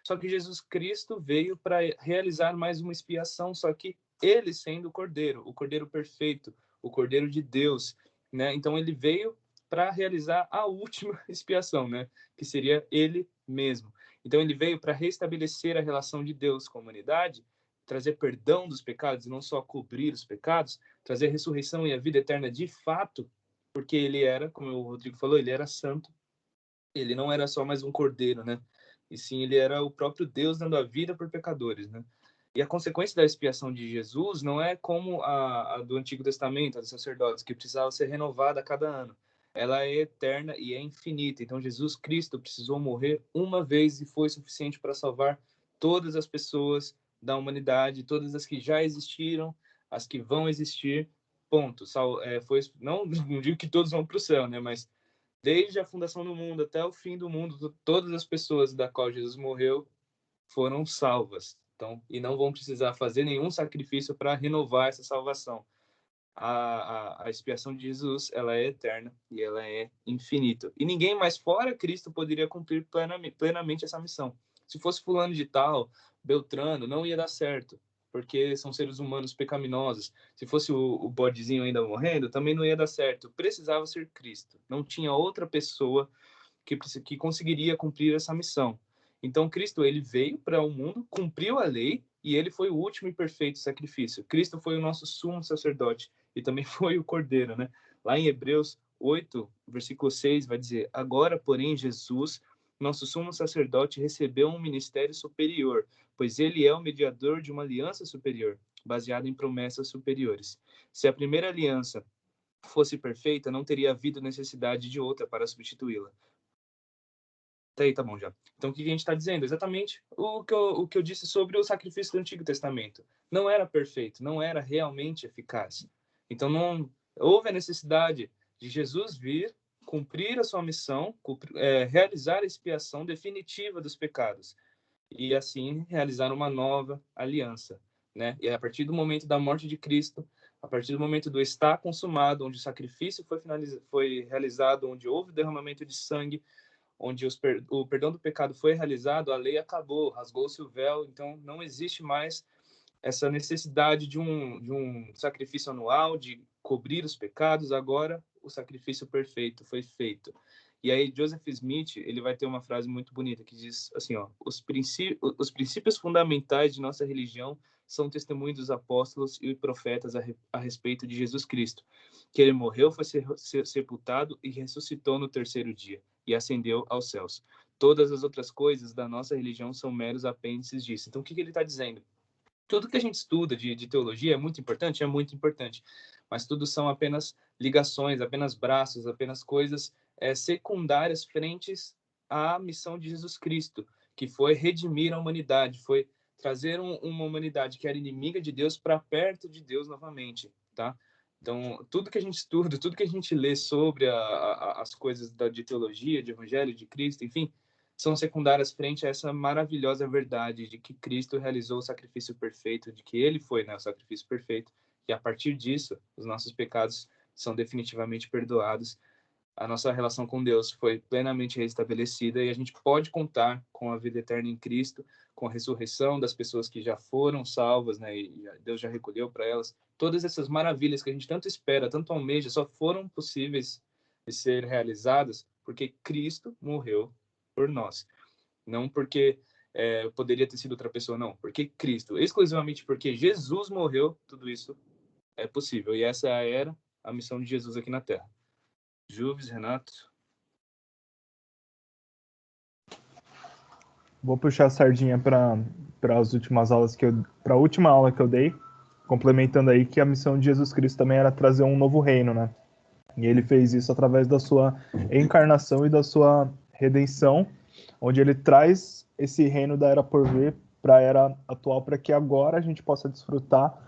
Só que Jesus Cristo veio para realizar mais uma expiação, só que ele sendo o Cordeiro perfeito, o Cordeiro de Deus, né? Então ele veio para realizar a última expiação, né? Que seria ele mesmo. Então ele veio para restabelecer a relação de Deus com a humanidade, trazer perdão dos pecados e não só cobrir os pecados, trazer a ressurreição e a vida eterna de fato, porque ele era, como o Rodrigo falou, ele era santo. Ele não era só mais um cordeiro, né? e sim ele era o próprio Deus dando a vida por pecadores, né? E a consequência da expiação de Jesus não é como a do Antigo Testamento, a dos sacerdotes, que precisava ser renovada a cada ano. Ela é eterna e é infinita. Então, Jesus Cristo precisou morrer uma vez e foi suficiente para salvar todas as pessoas da humanidade, todas as que já existiram, as que vão existir, ponto. Não digo que todos vão para o céu, né? Mas desde a fundação do mundo até o fim do mundo, todas as pessoas da qual Jesus morreu foram salvas. Então, e não vão precisar fazer nenhum sacrifício para renovar essa salvação. A expiação de Jesus, ela é eterna e ela é infinita. E ninguém mais fora Cristo poderia cumprir plenamente essa missão. Se fosse fulano de tal, Beltrano, não ia dar certo, porque são seres humanos pecaminosos. Se fosse o bodezinho ainda morrendo, também não ia dar certo. Precisava ser Cristo. Não tinha outra pessoa que conseguiria cumprir essa missão. Então, Cristo, ele veio para o mundo, cumpriu a lei, e ele foi o último e perfeito sacrifício. Cristo foi o nosso sumo sacerdote e também foi o cordeiro, né? Lá em Hebreus 8, versículo 6, vai dizer: agora, porém, Jesus, nosso sumo sacerdote, recebeu um ministério superior, pois ele é o mediador de uma aliança superior, baseada em promessas superiores. Se a primeira aliança fosse perfeita, não teria havido necessidade de outra para substituí-la. Tá aí, tá bom já. Então, o que a gente está dizendo? Exatamente o que eu disse sobre o sacrifício do Antigo Testamento. Não era perfeito, não era realmente eficaz. Então, não houve a necessidade de Jesus vir, cumprir a sua missão, realizar a expiação definitiva dos pecados e, assim, realizar uma nova aliança, né? E a partir do momento da morte de Cristo, a partir do momento do está consumado, onde o sacrifício foi realizado, onde houve derramamento de sangue, onde o perdão do pecado foi realizado, a lei acabou, rasgou-se o véu, então não existe mais essa necessidade de um sacrifício anual, de cobrir os pecados, agora o sacrifício perfeito foi feito. E aí Joseph Smith, ele vai ter uma frase muito bonita que diz assim, ó: os princípios fundamentais de nossa religião são o testemunho dos apóstolos e profetas a respeito de Jesus Cristo, que ele morreu, foi sepultado e ressuscitou no terceiro dia e ascendeu aos céus. Todas as outras coisas da nossa religião são meros apêndices disso. Então, o que ele está dizendo? Tudo que a gente estuda de teologia é muito importante, mas tudo são apenas ligações, apenas braços, apenas coisas secundárias frentes à missão de Jesus Cristo, que foi redimir a humanidade, foi trazer uma humanidade que era inimiga de Deus para perto de Deus novamente, tá? Então, tudo que a gente estuda, tudo que a gente lê sobre as coisas de teologia, de evangelho, de Cristo, enfim, são secundárias frente a essa maravilhosa verdade de que Cristo realizou o sacrifício perfeito, de que ele foi, né, o sacrifício perfeito, e a partir disso, os nossos pecados são definitivamente perdoados, a nossa relação com Deus foi plenamente restabelecida e a gente pode contar com a vida eterna em Cristo, com a ressurreição das pessoas que já foram salvas, né, e Deus já recolheu para elas. Todas essas maravilhas que a gente tanto espera, tanto almeja, só foram possíveis de ser realizadas porque Cristo morreu por nós. Não porque poderia ter sido outra pessoa, não. Porque Cristo, exclusivamente porque Jesus morreu, tudo isso é possível. E essa era a missão de Jesus aqui na Terra. Juves, Renato. Vou puxar a sardinha para as últimas aulas para a última aula que eu dei, complementando aí que a missão de Jesus Cristo também era trazer um novo reino, né? E ele fez isso através da sua encarnação e da sua redenção, onde ele traz esse reino da era por vir para a era atual, para que agora a gente possa desfrutar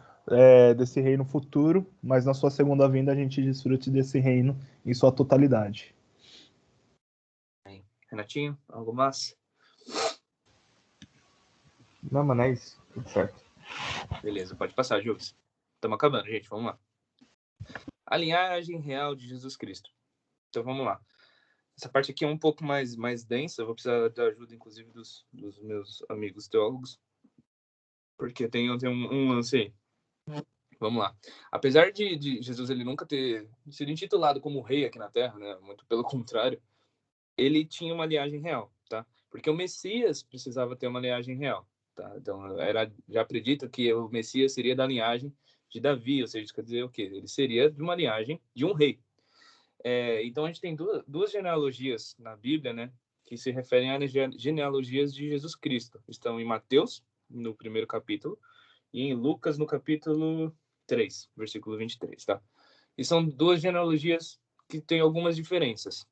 desse reino futuro, mas na sua segunda vinda a gente desfrute desse reino em sua totalidade. Renatinho, algo mais? Não, mano, é isso. Tudo certo. Beleza, pode passar, Juves. Estamos acabando, gente. Vamos lá. A linhagem real de Jesus Cristo. Então, vamos lá. Essa parte aqui é um pouco mais densa. Eu vou precisar da ajuda, inclusive, dos meus amigos teólogos. Porque tem um lance aí. Vamos lá. Apesar de Jesus ele nunca ter sido intitulado como rei aqui na Terra, né? Muito pelo contrário, ele tinha uma linhagem real, tá? Porque o Messias precisava ter uma linhagem real, tá? Então, já acredita que o Messias seria da linhagem de Davi, ou seja, isso quer dizer o quê? Ele seria de uma linhagem de um rei. Então, a gente tem duas genealogias na Bíblia, né? que se referem às genealogias de Jesus Cristo. Estão em Mateus, no primeiro capítulo, e em Lucas, no capítulo 3, versículo 23, tá? E são duas genealogias que têm algumas diferenças,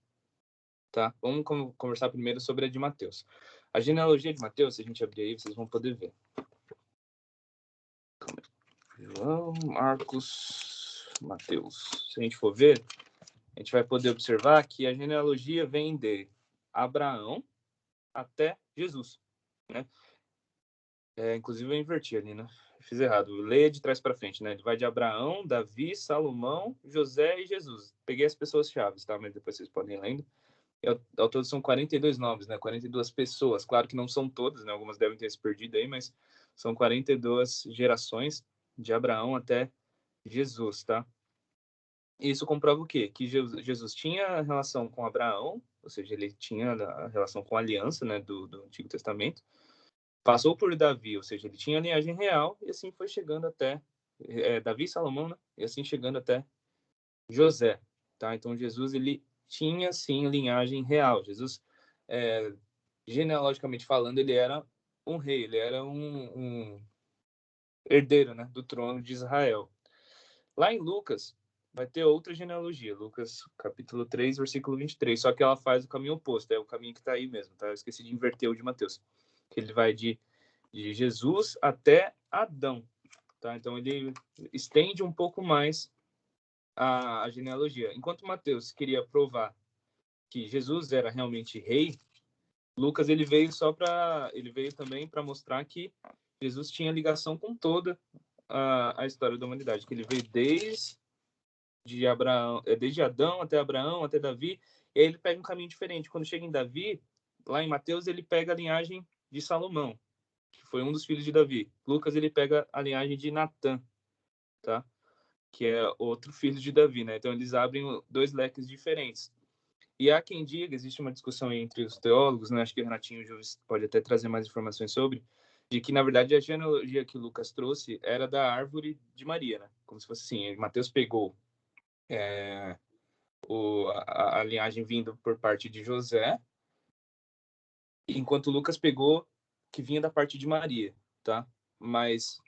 tá? Vamos conversar primeiro sobre a de Mateus. A genealogia de Mateus, se a gente abrir aí, vocês vão poder ver. João, Marcos, Mateus. Se a gente for ver, a gente vai poder observar que a genealogia vem de Abraão até Jesus, né? Inclusive eu inverti ali, né? Fiz errado. Leia de trás para frente, né? Ele vai de Abraão, Davi, Salomão, José e Jesus. Peguei as pessoas chaves, tá? Mas depois vocês podem ir lendo. Ao todo são 42 nomes, né? 42 pessoas. Claro que não são todas, né? Algumas devem ter se perdido aí, mas são 42 gerações de Abraão até Jesus, tá? Isso comprova o quê? Que Jesus tinha relação com Abraão, ou seja, ele tinha a relação com a aliança, né, do Antigo Testamento. Passou por Davi, ou seja, ele tinha a linhagem real, e assim foi chegando até Davi e Salomão, né? E assim chegando até José, tá? Então Jesus, ele tinha sim linhagem real. Jesus, genealogicamente falando, ele era um rei, ele era um herdeiro, né, do trono de Israel. Lá em Lucas vai ter outra genealogia, Lucas capítulo 3, versículo 23, só que ela faz o caminho oposto, é o caminho que está aí mesmo, tá? Eu esqueci de inverter o de Mateus, que ele vai de Jesus até Adão, tá? Então ele estende um pouco mais a genealogia. Enquanto Mateus queria provar que Jesus era realmente rei, Lucas ele veio também para mostrar que Jesus tinha ligação com toda a história da humanidade, que ele veio desde Adão até Abraão, até Davi, e aí ele pega um caminho diferente. Quando chega em Davi, lá em Mateus, ele pega a linhagem de Salomão, que foi um dos filhos de Davi. Lucas, ele pega a linhagem de Natã, tá? Que é outro filho de Davi, né? Então, eles abrem dois leques diferentes. E há quem diga, existe uma discussão entre os teólogos, né? Acho que o Renatinho Juves pode até trazer mais informações sobre, de que, na verdade, a genealogia que Lucas trouxe era da árvore de Maria, né? Como se fosse assim, Mateus pegou a linhagem vindo por parte de José, enquanto Lucas pegou que vinha da parte de Maria, tá? Mas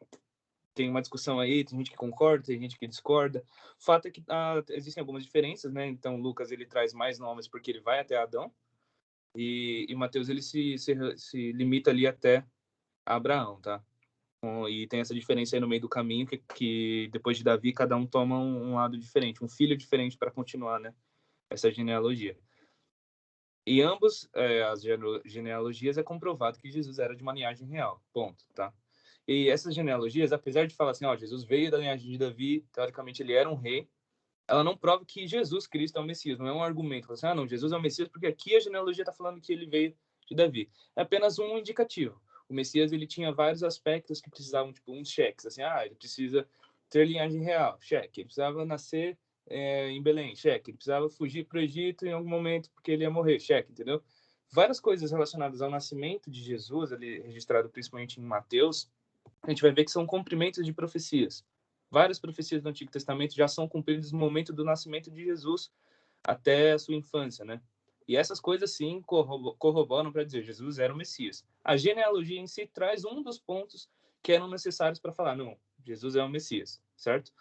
tem uma discussão aí, tem gente que concorda, tem gente que discorda. O fato é que existem algumas diferenças, né? Então, Lucas, ele traz mais nomes porque ele vai até Adão, e Mateus, ele se limita ali até Abraão, tá? E tem essa diferença aí no meio do caminho, que depois de Davi, cada um toma um lado diferente, um filho diferente para continuar, né? Essa genealogia. Em ambos as genealogias é comprovado que Jesus era de uma linhagem real, ponto, tá? E essas genealogias, apesar de falar assim, Jesus veio da linhagem de Davi, teoricamente ele era um rei, ela não prova que Jesus Cristo é o Messias, não é um argumento. Assim, não, Jesus é o Messias porque aqui a genealogia está falando que ele veio de Davi. É apenas um indicativo. O Messias, ele tinha vários aspectos que precisavam, tipo, uns cheques, assim, ele precisa ter linhagem real, cheque. Ele precisava nascer em Belém, cheque. Ele precisava fugir para o Egito em algum momento porque ele ia morrer, cheque, entendeu? Várias coisas relacionadas ao nascimento de Jesus, ali registrado principalmente em Mateus, a gente vai ver que são cumprimentos de profecias. Várias profecias do Antigo Testamento já são cumpridas no momento do nascimento de Jesus até a sua infância, né? E essas coisas, sim, corroboram para dizer Jesus era o Messias. A genealogia em si traz um dos pontos que eram necessários para falar, não, Jesus é o Messias, certo?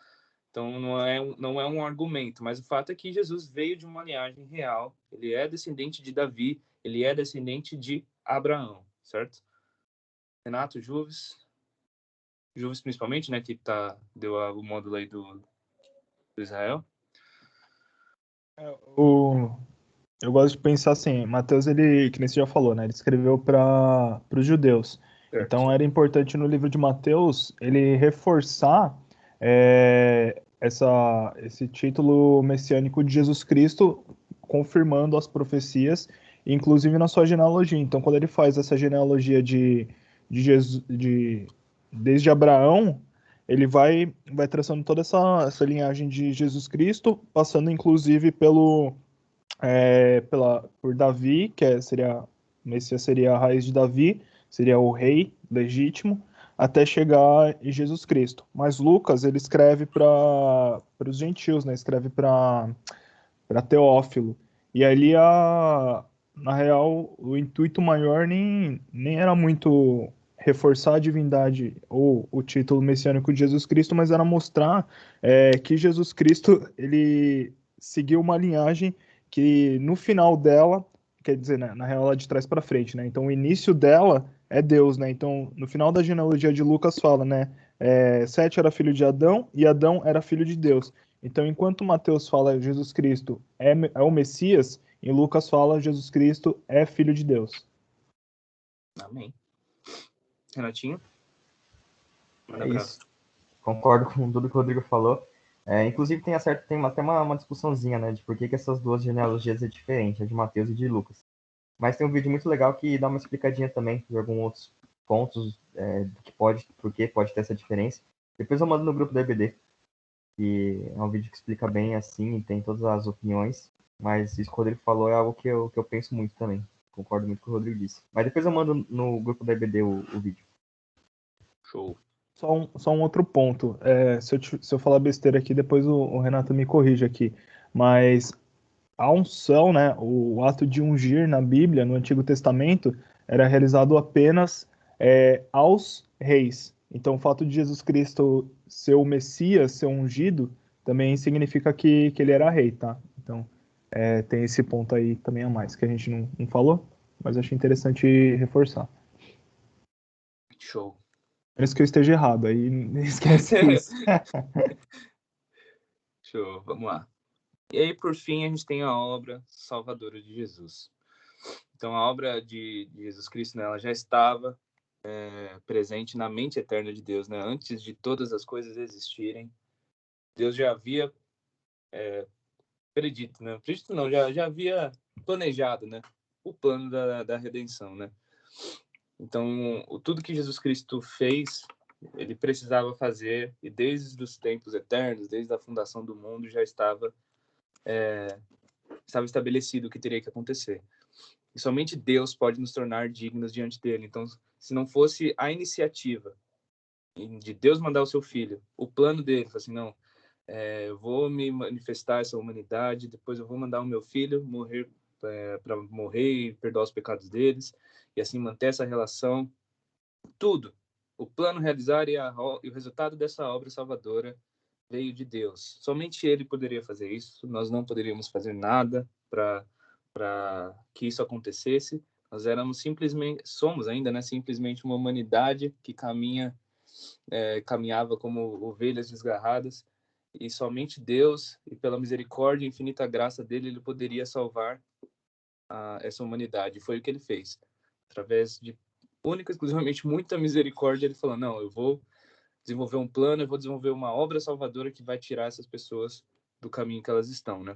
Então, não é um argumento, mas o fato é que Jesus veio de uma linhagem real, ele é descendente de Davi, ele é descendente de Abraão, certo? Renato, Juves principalmente, né, que deu o módulo aí do Israel. Eu gosto de pensar assim, Mateus, ele, que nem você já falou, né, ele escreveu para os judeus. Certo. Então era importante no livro de Mateus ele reforçar esse título messiânico de Jesus Cristo, confirmando as profecias, inclusive na sua genealogia. Então quando ele faz essa genealogia de Jesus, desde Abraão, ele vai traçando toda essa linhagem de Jesus Cristo, passando inclusive por Davi, Messias seria a raiz de Davi, seria o rei legítimo, até chegar em Jesus Cristo. Mas Lucas, ele escreve para os gentios, né? Escreve para Teófilo. E ali na real, o intuito maior nem era muito reforçar a divindade ou o título messiânico de Jesus Cristo, mas era mostrar que Jesus Cristo ele seguiu uma linhagem que no final dela, quer dizer, né, na real, ela de trás para frente, né? Então, o início dela é Deus, né? Então, no final da genealogia de Lucas fala, né? Sete era filho de Adão e Adão era filho de Deus. Então, enquanto Mateus fala Jesus Cristo é o Messias, em Lucas fala Jesus Cristo é filho de Deus. Amém. Renatinho? Manda É pra... isso. Concordo com tudo que o Rodrigo falou. Inclusive tem até uma discussões, né, de por que essas duas genealogias é diferente, a de Mateus e de Lucas. Mas tem um vídeo muito legal que dá uma explicadinha também de alguns outros pontos por que pode ter essa diferença. Depois eu mando no grupo da EBD, que é um vídeo que explica bem assim, tem todas as opiniões. Mas isso que o Rodrigo falou é algo que eu penso muito também. Concordo muito com o que o Rodrigo disse. Mas depois eu mando no grupo da EBD o vídeo. Show. Só um outro ponto. Se eu falar besteira aqui, depois o Renato me corrige aqui. Mas a unção, né, o ato de ungir na Bíblia, no Antigo Testamento, era realizado apenas aos reis. Então, o fato de Jesus Cristo ser o Messias, ser ungido, também significa que ele era rei, tá? Então, tem esse ponto aí também a mais, que a gente não falou, mas eu achei interessante reforçar. Show. Menos que eu esteja errado, aí esquece isso. Show, vamos lá. E aí, por fim, a gente tem a obra salvadora de Jesus. Então, a obra de Jesus Cristo, né, ela já estava presente na mente eterna de Deus, né? Antes de todas as coisas existirem, Deus já havia predito, né? Predito não, já havia planejado, né? O plano da redenção, né? Então, tudo que Jesus Cristo fez, ele precisava fazer, e desde os tempos eternos, desde a fundação do mundo, já estava estabelecido o que teria que acontecer. E somente Deus pode nos tornar dignos diante dele. Então, se não fosse a iniciativa de Deus mandar o seu filho, o plano dele, assim, não, eu vou me manifestar essa humanidade, depois eu vou mandar o meu filho morrer para morrer e perdoar os pecados deles, e assim manter essa relação, tudo. O plano realizar e o resultado dessa obra salvadora veio de Deus. Somente Ele poderia fazer isso. Nós não poderíamos fazer nada para que isso acontecesse. Nós somos ainda, né, simplesmente uma humanidade que caminhava como ovelhas desgarradas, e somente Deus, e pela misericórdia e infinita graça dele, ele poderia salvar essa humanidade. Foi o que ele fez. Através de única e exclusivamente muita misericórdia, ele falou: não, eu vou desenvolver um plano, eu vou desenvolver uma obra salvadora que vai tirar essas pessoas do caminho que elas estão, né?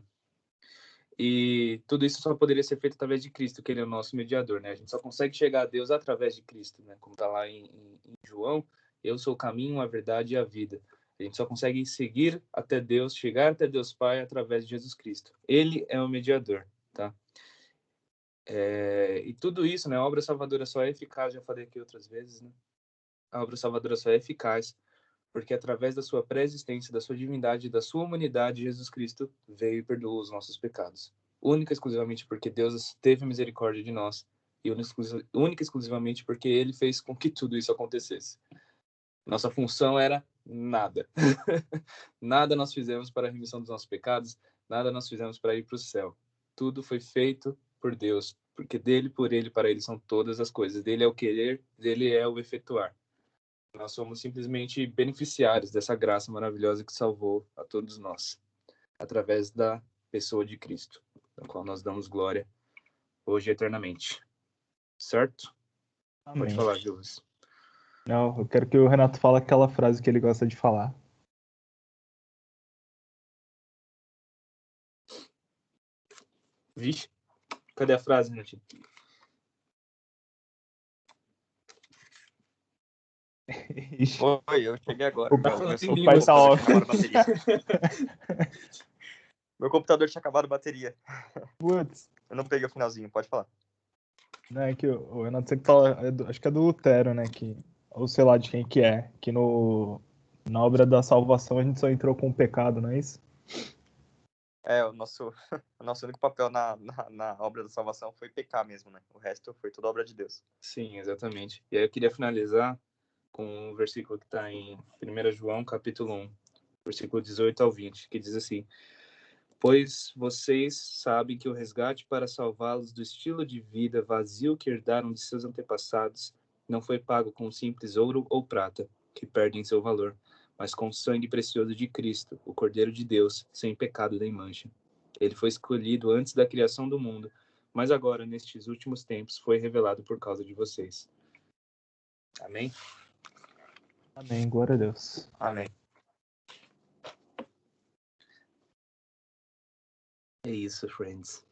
E tudo isso só poderia ser feito através de Cristo, que ele é o nosso mediador, né? A gente só consegue chegar a Deus através de Cristo, né? Como está lá em João, eu sou o caminho, a verdade e a vida. A gente só consegue seguir até Deus, chegar até Deus Pai através de Jesus Cristo. Ele é o mediador, tá? E tudo isso, né? A obra salvadora só é eficaz, já falei aqui outras vezes, né? A obra salvadora só é eficaz porque através da sua pré-existência, da sua divindade e da sua humanidade, Jesus Cristo veio e perdoou os nossos pecados. Única e exclusivamente porque Deus teve misericórdia de nós e única e exclusivamente porque Ele fez com que tudo isso acontecesse. Nossa função era nada. Nada nós fizemos para a remissão dos nossos pecados, nada nós fizemos para ir para o céu. Tudo foi feito por Deus, porque dele, por ele, para ele são todas as coisas. Dele é o querer, dele é o efetuar. Nós somos simplesmente beneficiários dessa graça maravilhosa que salvou a todos nós, através da pessoa de Cristo, da qual nós damos glória hoje e eternamente. Certo? Pode Amém. falar, Jules. Não, eu quero que o Renato fale aquela frase que ele gosta de falar. Vixe, cadê a frase, Renatinho? Ixi, Oi, eu cheguei agora. o, Tá falando em o pai línguas. tá Computador off. tinha acabado a bateria. Meu computador tinha acabado a bateria. Putz, Eu não peguei o finalzinho, pode falar. não, é que o Renato sempre fala, acho que é do Lutero, né, ou sei lá de quem que é, que na obra da salvação a gente só entrou com o pecado, não é isso? o nosso único papel na obra da salvação foi pecar mesmo, né? O resto foi toda obra de Deus. Sim, exatamente. E aí eu queria finalizar com um versículo que está em 1 João, capítulo 1, versículo 18 ao 20, que diz assim: Pois vocês sabem que o resgate para salvá-los do estilo de vida vazio que herdaram de seus antepassados não foi pago com simples ouro ou prata, que perdem seu valor, mas com o sangue precioso de Cristo, o Cordeiro de Deus, sem pecado nem mancha. Ele foi escolhido antes da criação do mundo, mas agora, nestes últimos tempos, foi revelado por causa de vocês. Amém? Amém. Glória a Deus. Amém. É isso, friends.